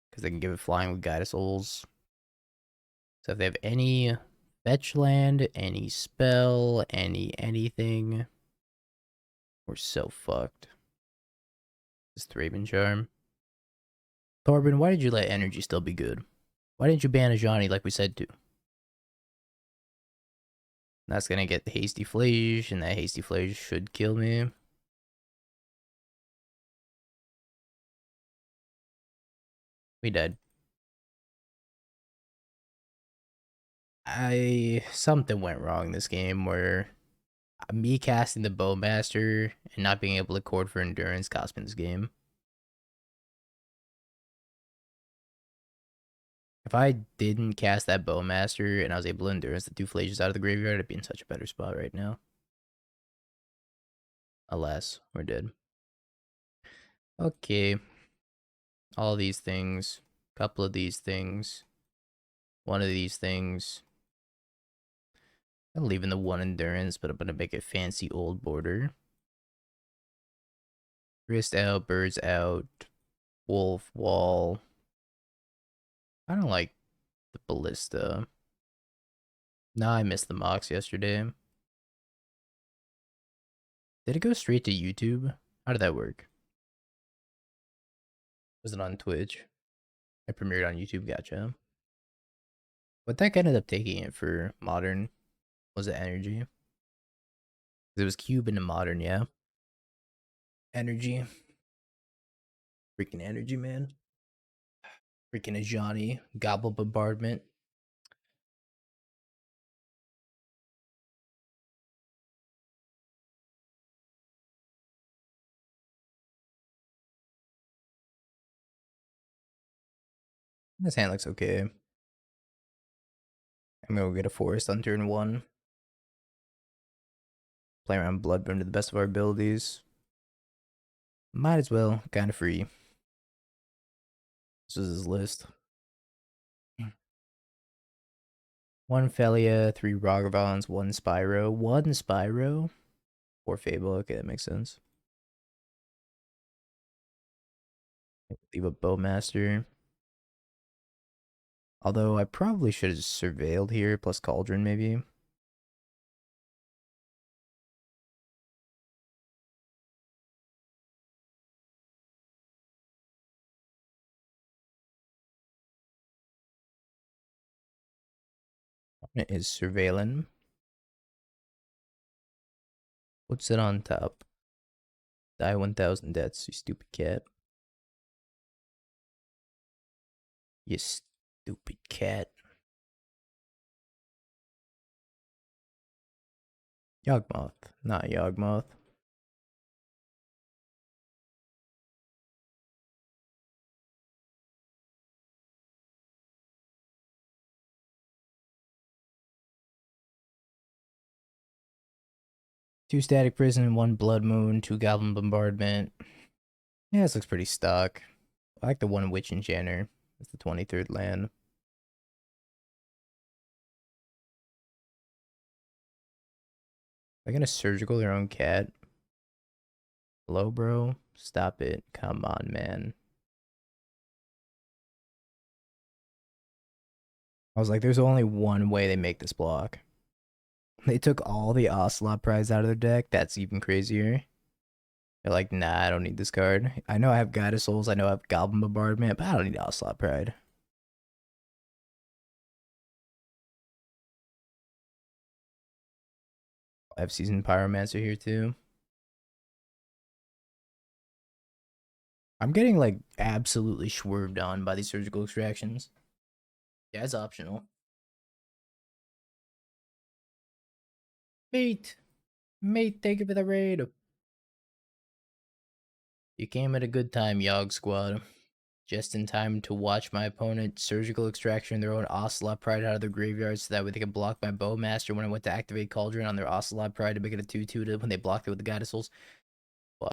A: Because they can give it flying with Guide of Souls. So if they have any fetch land, any spell, anything, we're so fucked. This Thraben Charm. Corbin, why did you let energy still be good? Why didn't you ban a Johnny like we said to? That's gonna get the Hasty Flage, and that Hasty Flage should kill me. We dead. Something went wrong this game where me casting the Bowmaster and not being able to chord for endurance cost me this game. If I didn't cast that Bowmaster and I was able to endurance the 2 Flages out of the graveyard, I'd be in such a better spot right now. Alas, we're dead. Okay. All these things. Couple of these things. One of these things. I'm leaving the 1 endurance, but I'm gonna make a fancy old border. Grist out, birds out, wolf, wall. I don't like the ballista. Nah, I missed the mocks yesterday. Did it go straight to YouTube? How did that work? Was it on Twitch? I premiered on YouTube, gotcha. What deck ended up taking it for modern? Was it energy? It was cube into modern, yeah. Energy. Freaking energy, man. Freaking Ajani. Gobble bombardment. This hand looks okay. I'm gonna go get a forest on turn 1. Play around Bloodburn to the best of our abilities. Might as well, kinda free. This is his list. 1 Felia, 3 Ragavans, 1 Spyro. 1 Spyro? 4 Fable, okay, that makes sense. Leave a Bowmaster. Although I probably should have surveilled here, plus Cauldron maybe. It is surveilling. What's it on top? Die 1,000 deaths, you stupid cat. You stupid cat. Yawgmoth, not Yawgmoth. Two Static Prison, 1 Blood Moon, 2 Goblin Bombardment. Yeah, this looks pretty stock. I like the 1 Witch Enchanter. It's the 23rd land. They're gonna surgical their own cat. Hello, bro? Stop it. Come on, man. I was like, there's only one way they make this block. They took all the Ocelot prize out of their deck. That's even crazier. They're like, nah, I don't need this card. I know I have Guide of Souls. I know I have Goblin Bombardment, but I don't need Ocelot Pride. I have Seasoned Pyromancer here too. I'm getting like absolutely swerved on by these surgical extractions. Yeah, it's optional. Mate! Mate, thank you for the raid. You came at a good time, Yawg squad. Just in time to watch my opponent surgical extraction their own Ocelot Pride out of their graveyard so that way they can block my Bowmaster when I went to activate Cauldron on their Ocelot Pride to make it a 2/2 when they blocked it with the Guide of Souls. But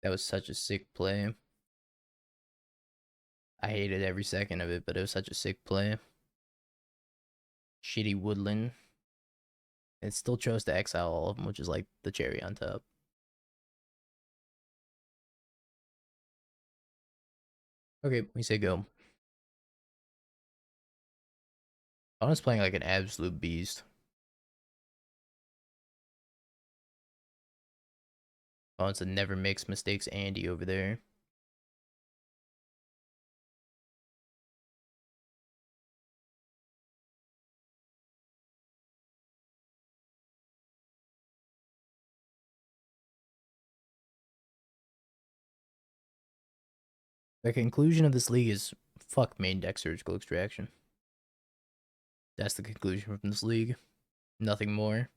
A: that was such a sick play. I hated every second of it, but it was such a sick play. Shitty Woodland. It still chose to exile all of them, which is like the cherry on top. Okay, we say go. I was playing like an absolute beast. Oh, it's a never makes mistakes Andy over there. The conclusion of this league is fuck main deck surgical extraction. That's the conclusion from this league. Nothing more.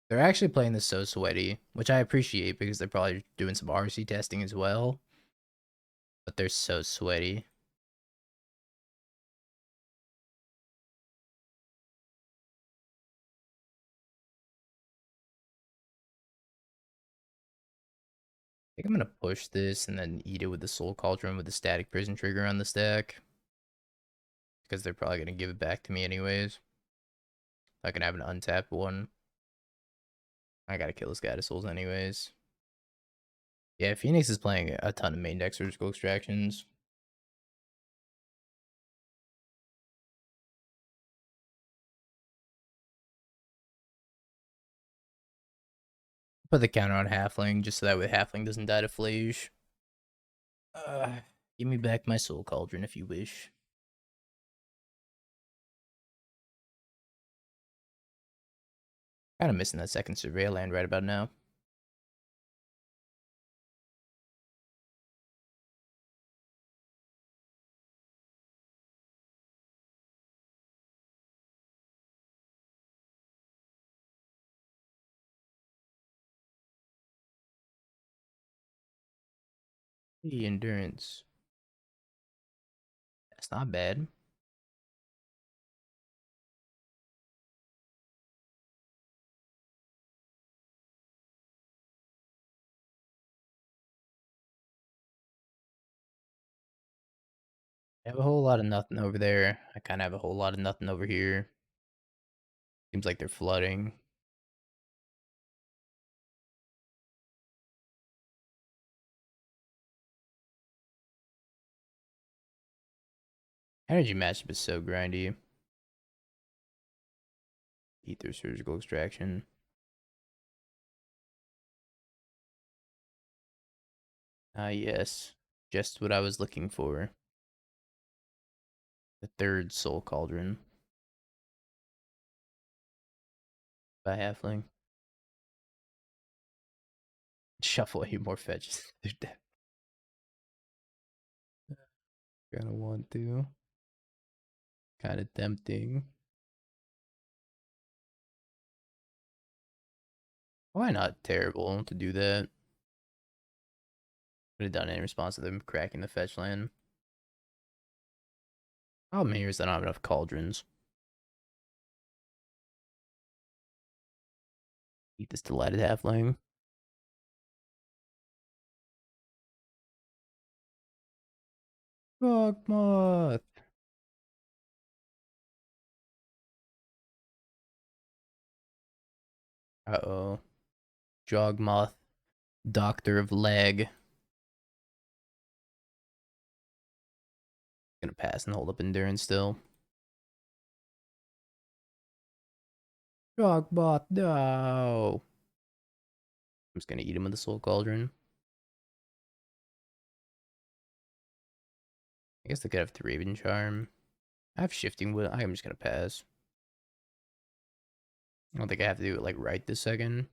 A: They're actually playing this so sweaty, which I appreciate because they're probably doing some RC testing as well. But they're so sweaty. I think I'm gonna push this and then eat it with the Soul Cauldron with the Static Prison trigger on the stack. Because they're probably gonna give it back to me anyways. I can have an untapped one. I gotta kill this guy to souls anyways. Yeah, Phoenix is playing a ton of main deck surgical extractions. Put the counter on Halfling just so that way Halfling doesn't die to Flage. Give me back my Soul Cauldron if you wish. Kind of missing that second Surveil land right about now. The Endurance. That's not bad. I have a whole lot of nothing over there. I kind of have a whole lot of nothing over here. Seems like they're flooding. Energy matchup is so grindy. Ether Surgical Extraction. Ah, yes. Just what I was looking for. The third Soul Cauldron by Halfling. Shuffle a more fetches. Gonna want to. Kind of tempting. Why not terrible to do that? Would have done it in response to them cracking the fetch land. Problem here is I don't have enough cauldrons. Eat this Delighted Halfling. Yawgmoth. Uh-oh. Yawgmoth. Doctor of Leg. Gonna pass and hold up Endurance still. Yawgmoth, no! I'm just gonna eat him with the Soul Cauldron. I guess they could have 3 Raven Charm. I have Shifting Woodland. I'm just gonna pass. I don't think I have to do it like right this second.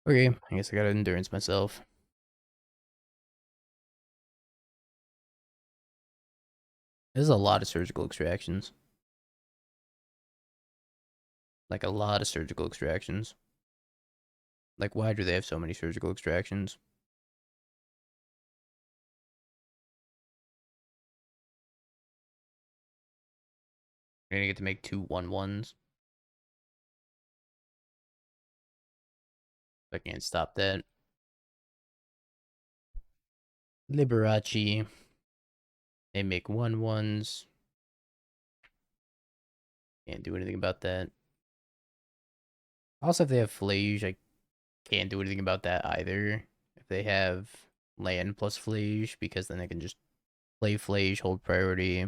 A: Okay, I guess I gotta Endurance myself. There's a lot of surgical extractions. Like a lot of surgical extractions. Like, why do they have so many surgical extractions? You're gonna get to make 2 1/1s. I can't stop that. Liberace. They make 1/1s. Can't do anything about that. Also, if they have Flage, I can't do anything about that either. If they have land plus Flage, because then I can just play Flage, hold priority,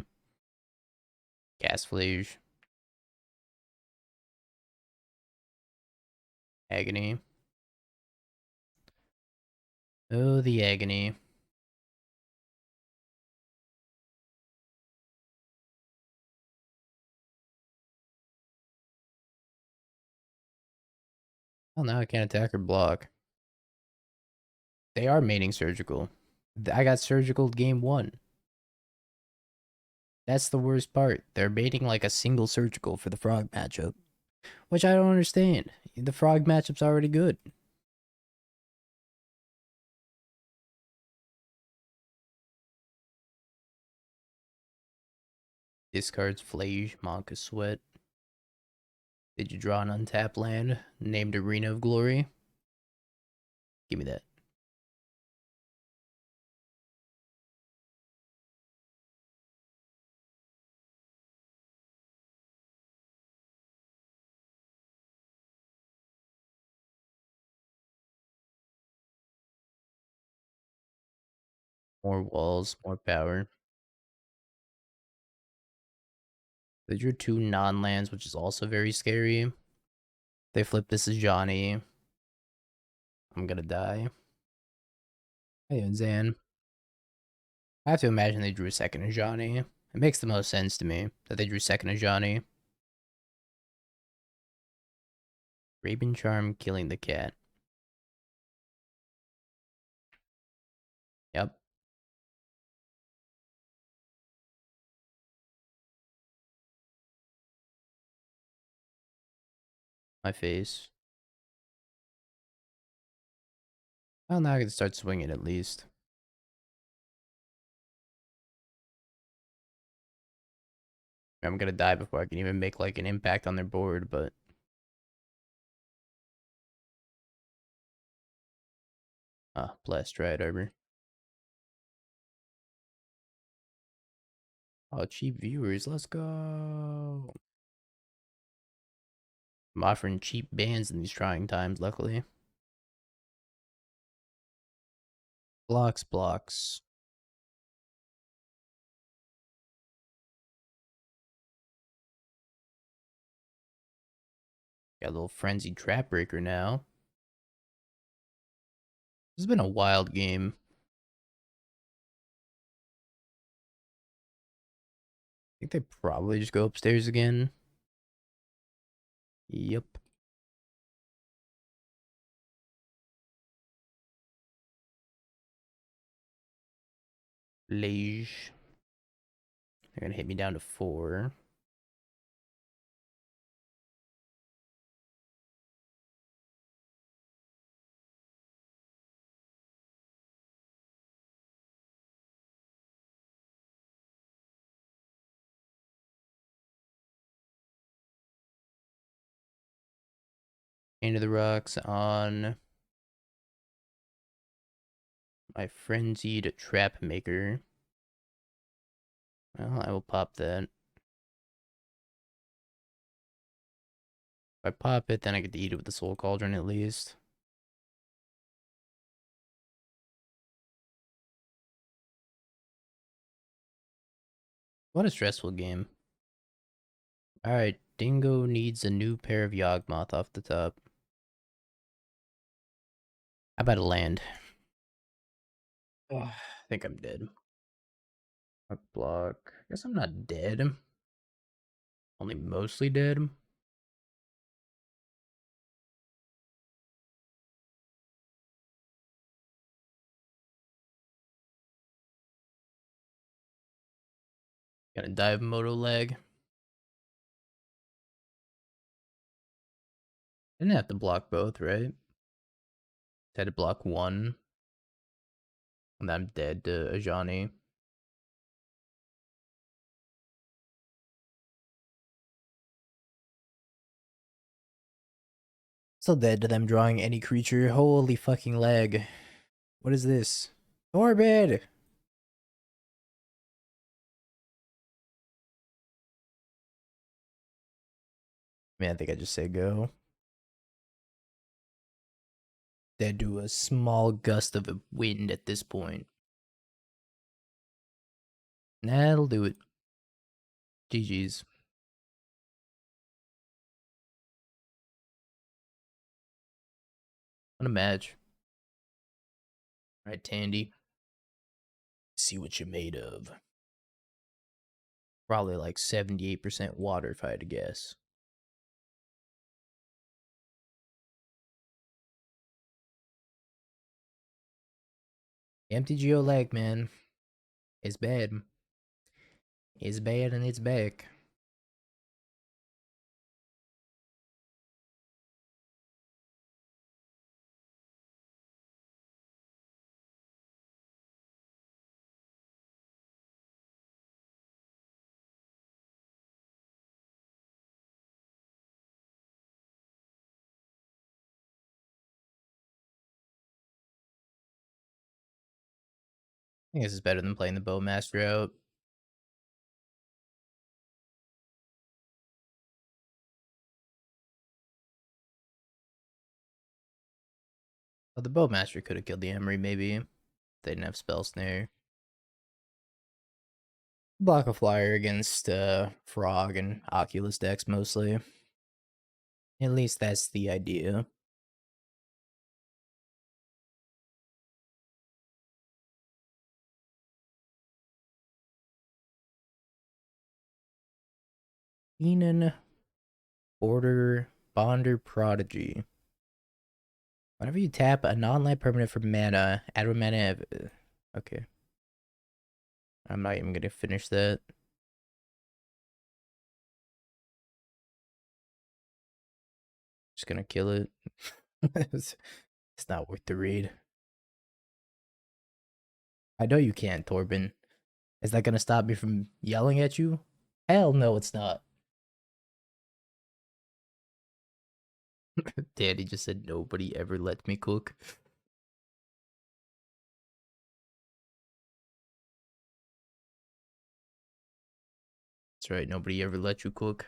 A: cast Flage. Agony. Oh, the agony. Oh, now I can't attack or block. They are maining surgical. I got surgical game 1. That's the worst part. They're baiting like a single surgical for the frog matchup, which I don't understand. The frog matchup's already good. Discards Flage, Monka Sweat. Did you draw an untapped land named Arena of Glory? Give me that. More walls, more power. They drew 2 non-lands, which is also very scary. They flip this as Johnny. I'm gonna die. Hey, Zan. I have to imagine they drew a second Ajani. It makes the most sense to me that they drew second Ajani. Raven Charm killing the cat. Yep. My face. Well, now I can start swinging at least. I'm gonna die before I can even make like an impact on their board, but bless Dryad Arbor. Oh, cheap viewers, let's go. I'm offering cheap bans in these trying times, luckily. Blocks, blocks. Got a little frenzied trap breaker now. This has been a wild game. I think they probably just go upstairs again. Yep. Lage. They're gonna hit me down to 4. Into the rocks on my frenzied trap maker. Well, I will pop that. If I pop it, then I get to eat it with the Soul Cauldron at least. What a stressful game. Alright, Dingo needs a new pair of Yawgmoth off the top. How about a land? Oh, I think I'm dead. A block. Guess I'm not dead. Only mostly dead. Got a dive moto leg. Didn't have to block both, right? Had to block one. And I'm dead to Ajani. Still dead to them drawing any creature. Holy fucking leg. What is this? Orbit! Man, I think I just say go. They do a small gust of wind at this point. That'll do it. GG's. What a match. Alright, Tandy. See what you're made of. Probably like 78% water if I had to guess. MTGO lag, man. It's bad. It's bad and it's back. I think this is better than playing the Bowmaster out. Well, the Bowmaster could have killed the Emery, maybe. They didn't have Spell Snare. Block a flyer against Frog and Oculus decks mostly. At least that's the idea. Enon Border Bonder Prodigy. Whenever you tap a non-land permanent for mana, add one mana. Okay. I'm not even gonna finish that. Just gonna kill it. It's not worth the read. I know you can't, Torben. Is that gonna stop me from yelling at you? Hell no, it's not. Daddy just said nobody ever let me cook. That's right, nobody ever let you cook.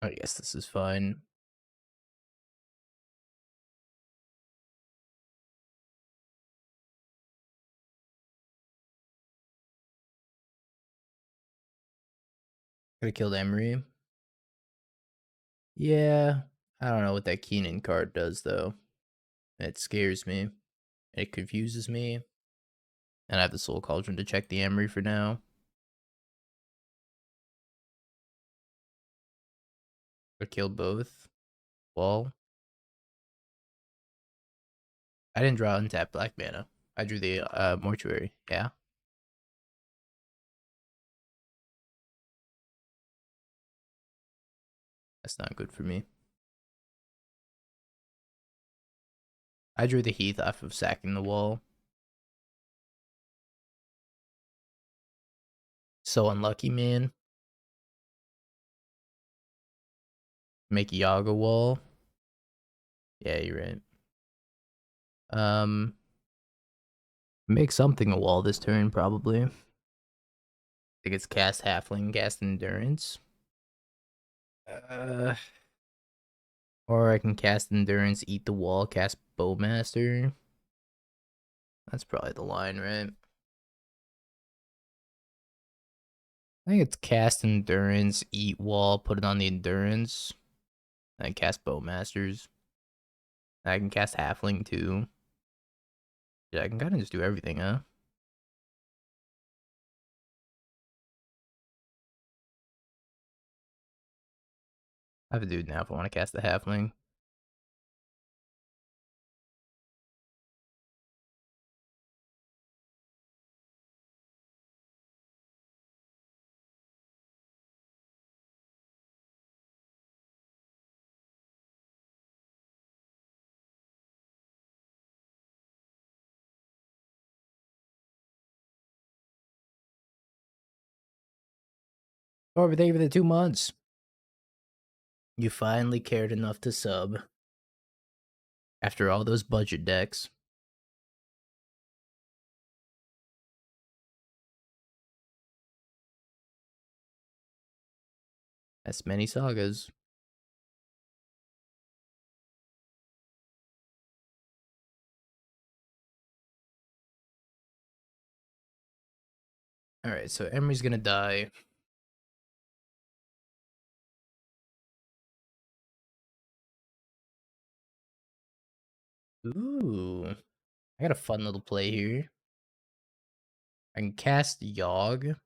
A: I guess this is fine. Could have killed Emery. Yeah, I don't know what that Keenan card does though. It scares me. It confuses me. And I have the Soul Cauldron to check the Emery for now. Could kill both. Wall. I didn't draw untap black mana. I drew the Mortuary. Yeah. That's not good for me. I drew the Heath off of sacking the wall. So unlucky, man. Make Yawg a wall. Yeah, you're right. Make something a wall this turn, probably. I think it's cast Halfling, cast Endurance. Or I can cast Endurance, eat the wall, cast Bowmaster. That's probably the line, right? I think it's cast Endurance, eat wall, put it on the Endurance, and cast Bowmasters. I can cast Halfling too. Yeah, I can kind of just do everything, huh? I have to do it now if I want to cast the Halfling. Over there for the 2 months. You finally cared enough to sub. After all those budget decks. That's many sagas. Alright, so Emery's gonna die. Ooh. I got a fun little play here. I can cast Yawg,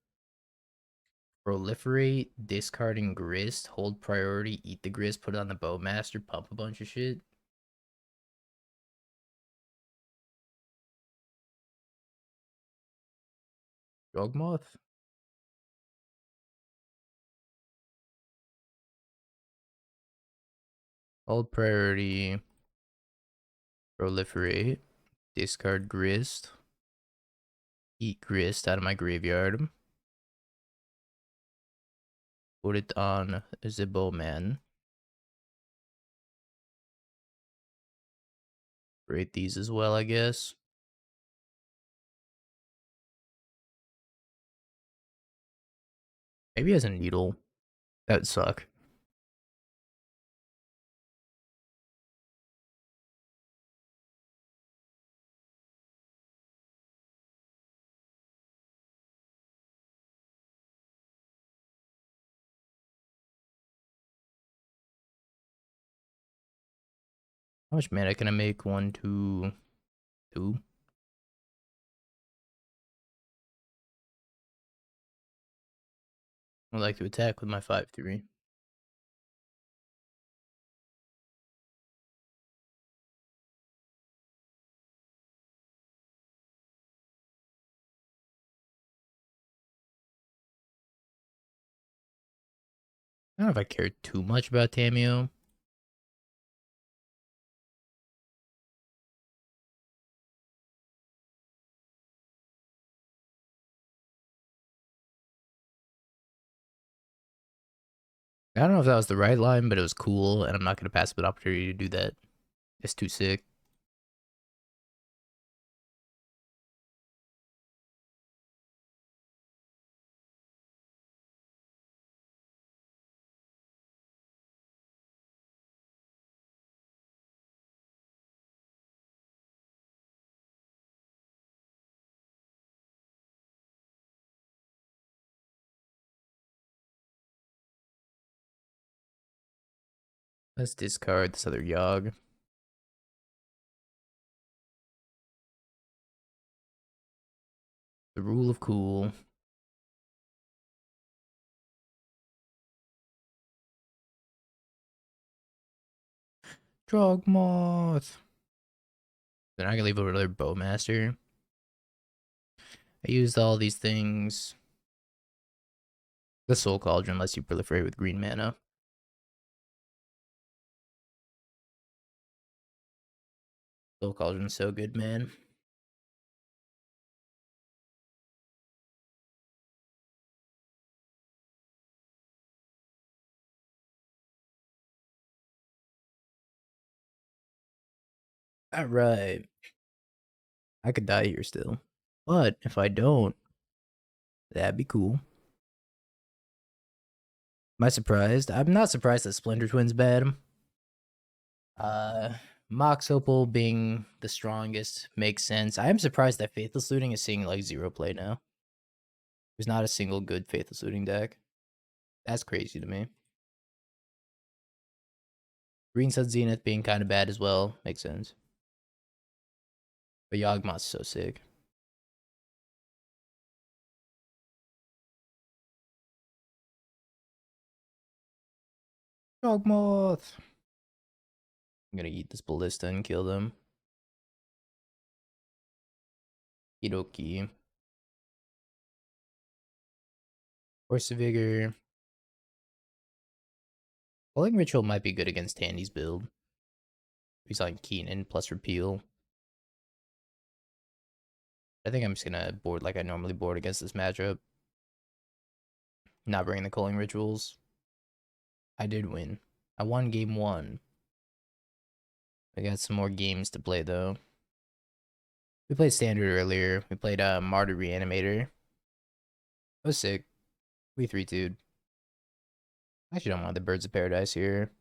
A: proliferate, discarding Grist, hold priority, eat the Grist, put it on the Bowmaster, pump a bunch of shit. Yawgmoth? Hold priority, proliferate, discard Grist, eat Grist out of my graveyard, put it on the Bowman. Rate these as well, I guess. Maybe he has a needle. That would suck. How much mana can I make? 1, 2, 2. I'd like to attack with my 5/3. I don't know if I care too much about Tamio. I don't know if that was the right line, but it was cool, and I'm not going to pass up an opportunity to do that. It's too sick. Let's discard this other Yawg. The rule of cool. Yawgmoth. Then I can leave over another Bowmaster. I used all these things. The Soul Cauldron lets you proliferate with green mana. Soul Cauldron's so good, man. Alright. I could die here still. But if I don't, that'd be cool. Am I surprised? I'm not surprised that Splinter Twin's bad. Uh, Mox Opal being the strongest makes sense. I am surprised that Faithless Looting is seeing like 0 play now. There's not a single good Faithless Looting deck. That's crazy to me. Green Sun Zenith being kind of bad as well makes sense. But Yawgmoth's so sick. Yawgmoth! I'm gonna eat this Ballista and kill them. Hidoki. Force of Vigor. Culling Ritual might be good against Tandy's build. He's on Keenan plus Repeal. I think I'm just gonna board like I normally board against this matchup. Not bringing the Culling Rituals. I did win. I won game 1. I got some more games to play though. We played Standard earlier. We played Martyr Reanimator. It was sick. We 3-2'd. I actually don't want the Birds of Paradise here.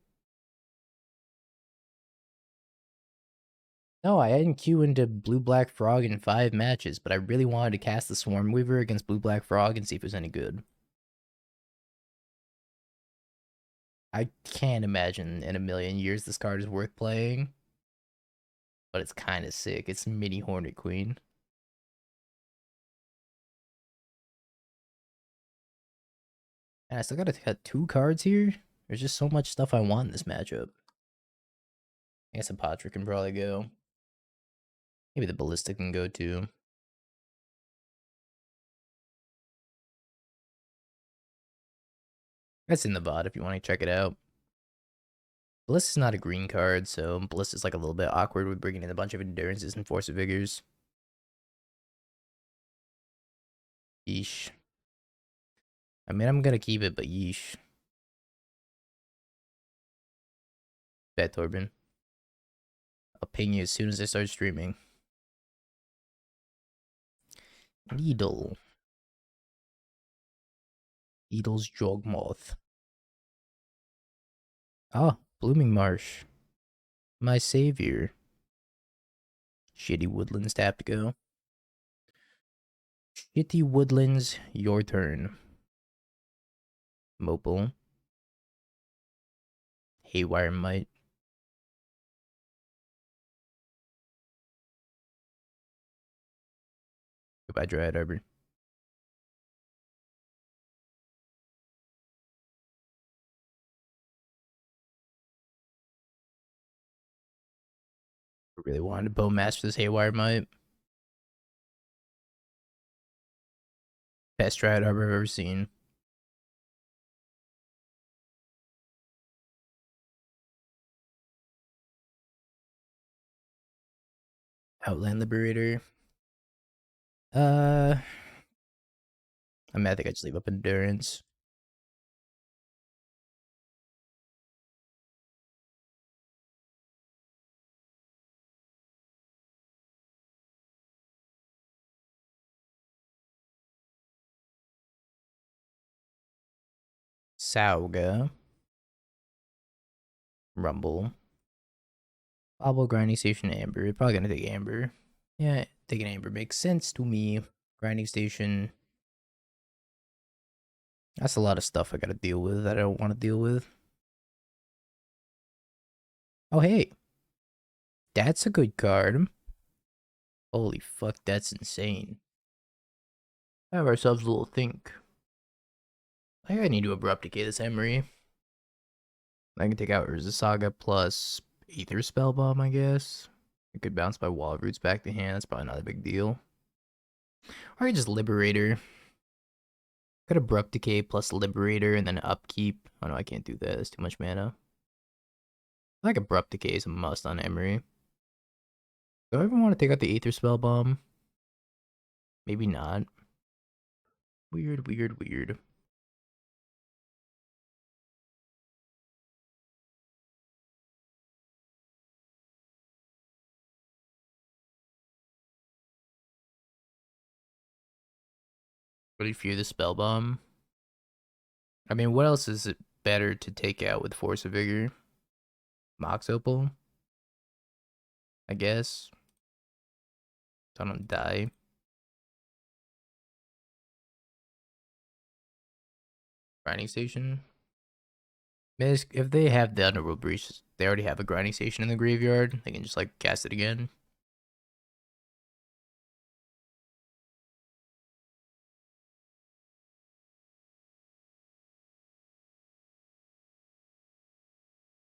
A: No, I hadn't queued into Blue Black Frog in 5 matches, but I really wanted to cast the Swarm Weaver against Blue Black Frog and see if it was any good. I can't imagine in a million years this card is worth playing, but it's kind of sick. It's Mini Hornet Queen. And I still gotta cut 2 cards here. There's just so much stuff I want in this matchup. I guess Hapatra can probably go. Maybe the Ballista can go too. That's in the VOD if you want to check it out. Ballista's not a green card, so Ballista's like a little bit awkward with bringing in a bunch of Endurances and Force of Vigors. Yeesh. I mean, I'm gonna keep it, but yeesh. Bet Torben. I'll ping you as soon as I start streaming. Needle. Needle's Yawgmoth. Ah, Blooming Marsh. My savior. Shitty Woodlands tap to go. Shitty Woodlands, your turn. Mopal. Haywire Might. Goodbye, Dryad Arbor. I really wanted to Bowmaster this Haywire Might. Best Dryad Arbor I've ever seen. Outland Liberator. I mean, I think I just leave up Endurance. Sauga. Rumble. Bobble, Grinding Station, Amber. Probably gonna take Amber. Yeah, taking Amber makes sense to me. Grinding Station. That's a lot of stuff I gotta deal with that I don't want to deal with. Oh, hey. That's a good card. Holy fuck, that's insane. Have ourselves a little think. I think I need to Abrupt Decay this Emery. I can take out Urza Saga plus Aether Spellbomb, I guess. It could bounce by Wall Roots back to hand. That's probably not a big deal. Or I could just Liberator. Could Abrupt Decay plus Liberator and then Upkeep. Oh no, I can't do that. That's too much mana. I like Abrupt Decay is a must on Emery. Do I even want to take out the Aether Spellbomb? Maybe not. Weird, weird, weird. Really fear the Spellbomb. I mean, what else is it better to take out with Force of Vigor? Mox Opal? I guess. So I don't die. Grinding Station? If they have the Underworld Breach, they already have a Grinding Station in the graveyard. They can just like cast it again.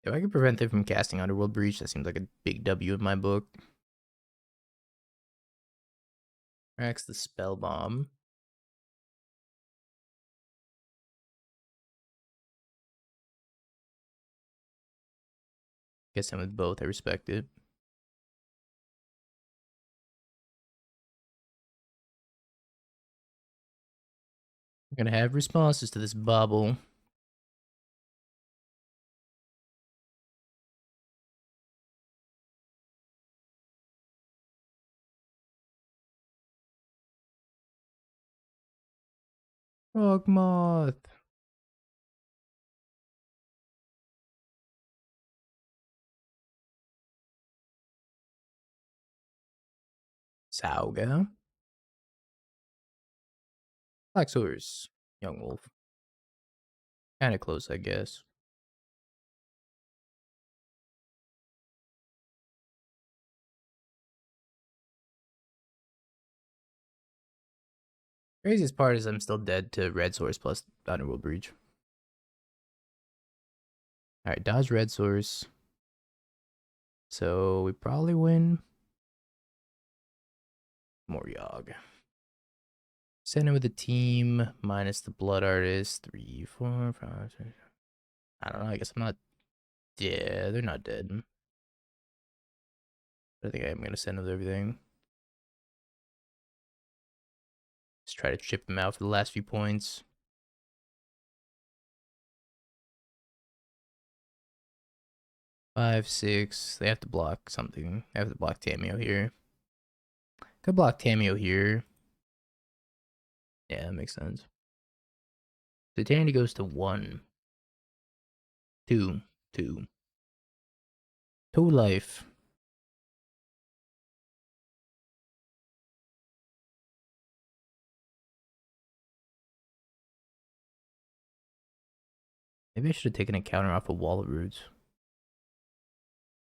A: If I could prevent them from casting Underworld Breach, that seems like a big W in my book. Cracks the Spell Bomb. Guess I'm with both. I respect it. I'm gonna have responses to this bobble. Yawgmoth. Sauga. Black Source. Yawgmoth. Kind of close, I guess. Craziest part is I'm still dead to Red Source plus Underworld Breach. Alright, dodge Red Source. So we probably win. More Yawg. Send it with the team minus the Blood Artist. 3, 4, 5, 6. I don't know. I guess I'm not. Yeah, they're not dead. I think I'm gonna send with everything. Just try to chip them out for the last few points. 5, 6. They have to block something. They have to block Tameo here. Could block Tameo here. Yeah, that makes sense. So Tandy goes to 1. 2. 2. 2 life. Maybe I should have taken a counter off a Wall of Roots.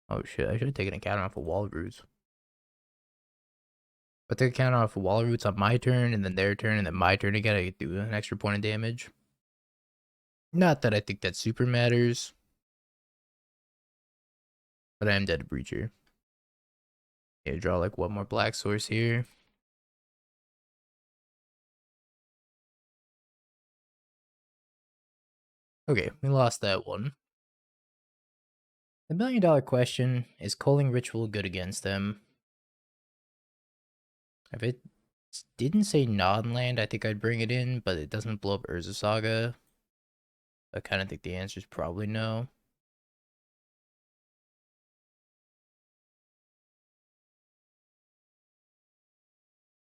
A: Oh shit, I should have taken a counter off a Wall of Roots. But take a counter off a Wall of Roots on my turn, and then their turn, and then my turn again, I could do an extra point of damage. Not that I think that super matters. But I am dead to Breacher. Okay, draw like one more black source here. Okay, we lost that one. The $1 million question is Culling Ritual good against them? If it didn't say non-land, I think I'd bring it in, but it doesn't blow up Urza Saga. I kind of think the answer is probably no.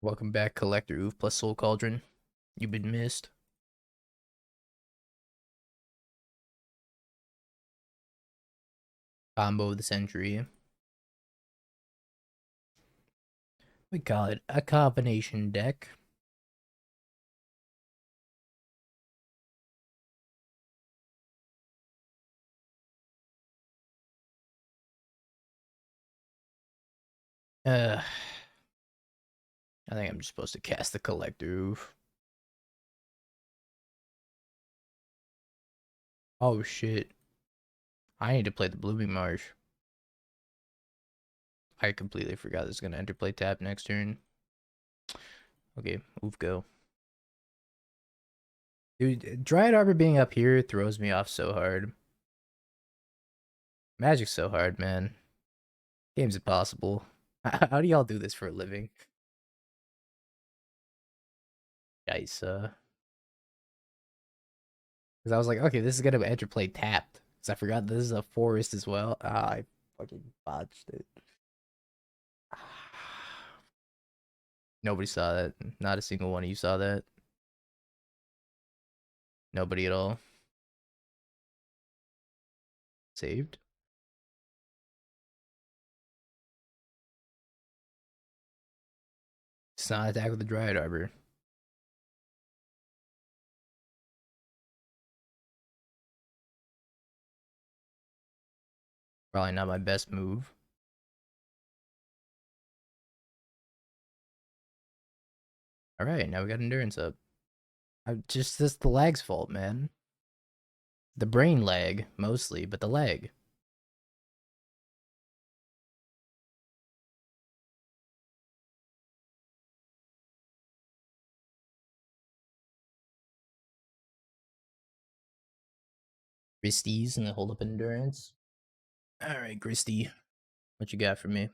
A: Welcome back, Collector Ouphe plus Soul Cauldron. You've been missed. Combo of the century. We call it a combination deck. I think I'm just supposed to cast the Collector Ouphe. Oh shit. I need to play the Blooming Marsh. I completely forgot it's gonna interplay tap next turn. Okay, Ouphe go. Dude, Dryad Arbor being up here throws me off so hard. Magic's so hard, man. Game's impossible. How do y'all do this for a living? Guys, because I was like, okay, this is gonna interplay tapped. Because I forgot this is a forest as well. Ah, I fucking botched it. Nobody saw that. Not a single one of you saw that. Nobody at all. Saved. It's not attack with the Dryad Arbor. Probably not my best move. Alright, now we got endurance up. This the lag's fault, man. The brain lag, mostly, but the lag. Gristies and the hold up endurance. Alright, Gristy. What you got for me?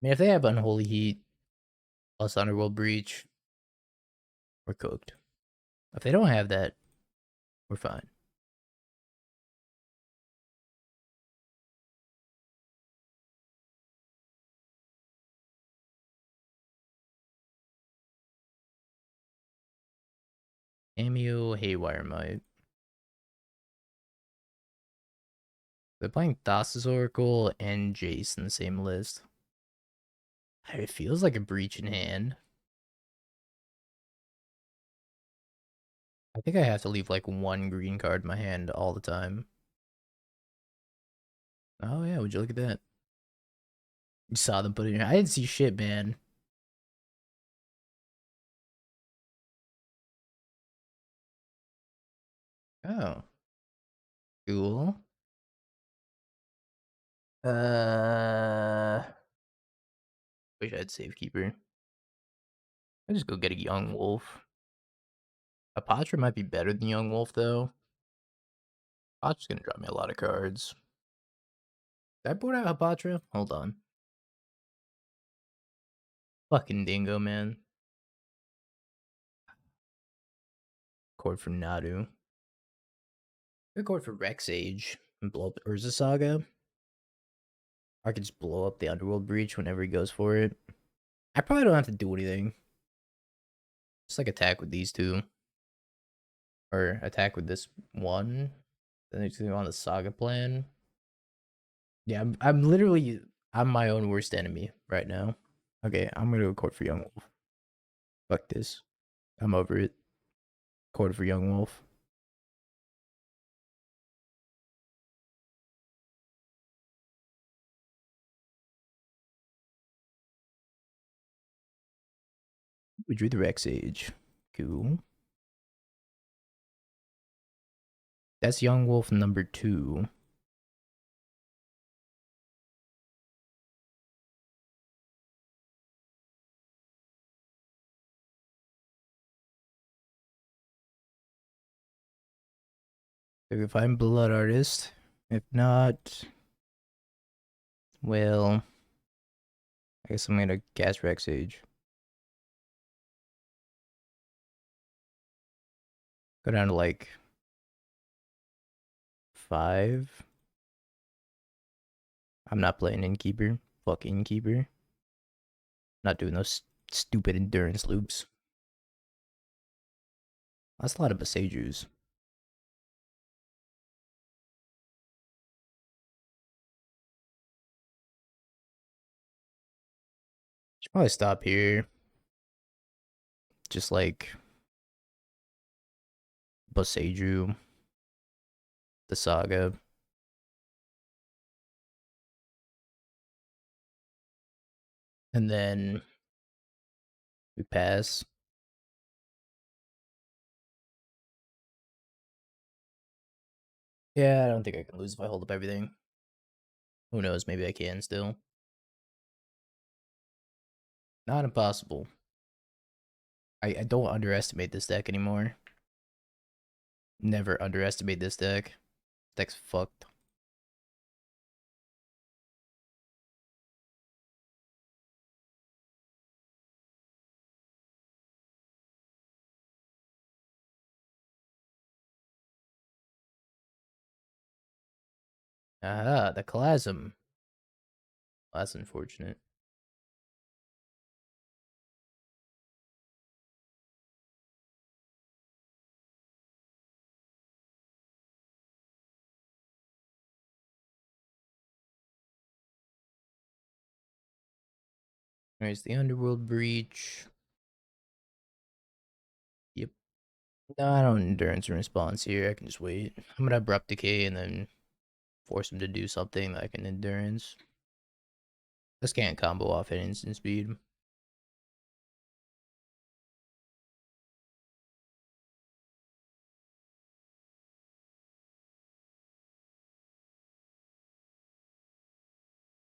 A: I mean, if they have Unholy Heat plus Underworld Breach, we're cooked. If they don't have that, we're fine. Cameo Haywire Might. They're playing Thassa's Oracle and Jace in the same list. It feels like a breach in hand. I think I have to leave like one green card in my hand all the time. Oh yeah, would you look at that? You saw them put it in here. I didn't see shit, man. Oh, cool. Uh, wish I had Safekeeper. I just go get a Yawgmoth. Hapatra might be better than Yawgmoth though. Hapatra's gonna drop me a lot of cards. Did I put out Hapatra? Hold on. Fucking dingo, man. Chord for Nadu. Good chord for Rex Sage and blow up Urza Saga. I could just blow up the Underworld Breach whenever he goes for it. I probably don't have to do anything. Just like attack with these two. Or attack with this one. Then it's on the Saga plan. Yeah, I'm literally I'm my own worst enemy right now. Okay, I'm gonna go chord for Young Wolf. Fuck this. I'm over it. Chord for Young Wolf. We drew the Rex Age. Cool. That's Young Wolf number 2. If I'm Blood Artist. If not, well, I guess I'm gonna cast Rex Age. Go down to like 5. I'm not playing Innkeeper. Fuck Innkeeper. Not doing those stupid endurance loops. That's a lot of Boseijus. Should probably stop here. Just like Boseiju, the Saga. And then we pass. Yeah, I don't think I can lose if I hold up everything. Who knows? Maybe I can still. Not impossible. I don't underestimate this deck anymore. Never underestimate this deck. This deck's fucked. Ah, the Chasm. That's unfortunate. There's the Underworld Breach. Yep. No, I don't endurance in response here. I can just wait. I'm gonna Abrupt Decay and then force him to do something like an endurance. This can't combo off at instant speed.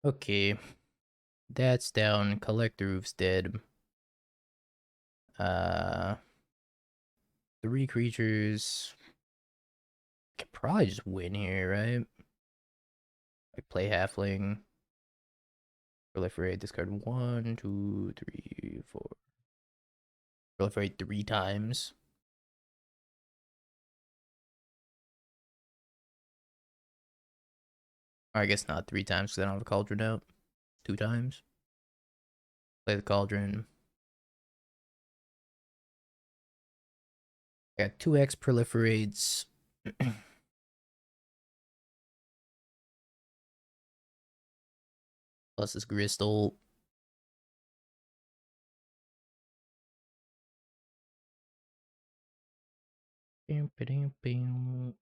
A: Okay. That's down. Collector Ouphe's dead. 3 creatures. Could probably just win here, right? Like play Halfling. Proliferate, discard 1, 2, 3, 4. Proliferate 3 times. Or I guess not 3 times because I don't have a Cauldron out. 2 times. Play the Cauldron. I got 2x proliferates. Plus this Grist ult. Bam, ba-dam, bam.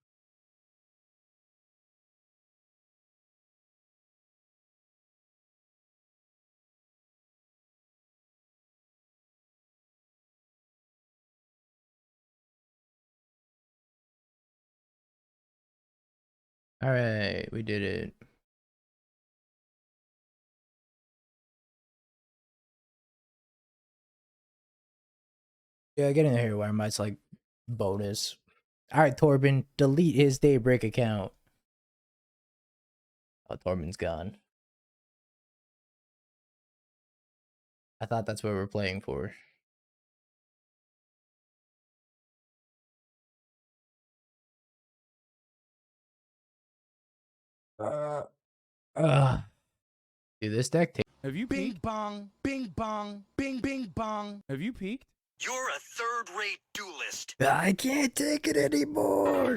A: Alright, we did it. Yeah, get in here where might's like bonus. Alright, Torben, delete his Daybreak account. Oh, Torben's gone. I thought that's what we're playing for. Dude, this deck
B: Have you
C: Bing
B: peeked?
C: bong, bing bong, bing bing bong.
B: Have you peeked?
C: You're a third-rate duelist.
A: I can't take it anymore.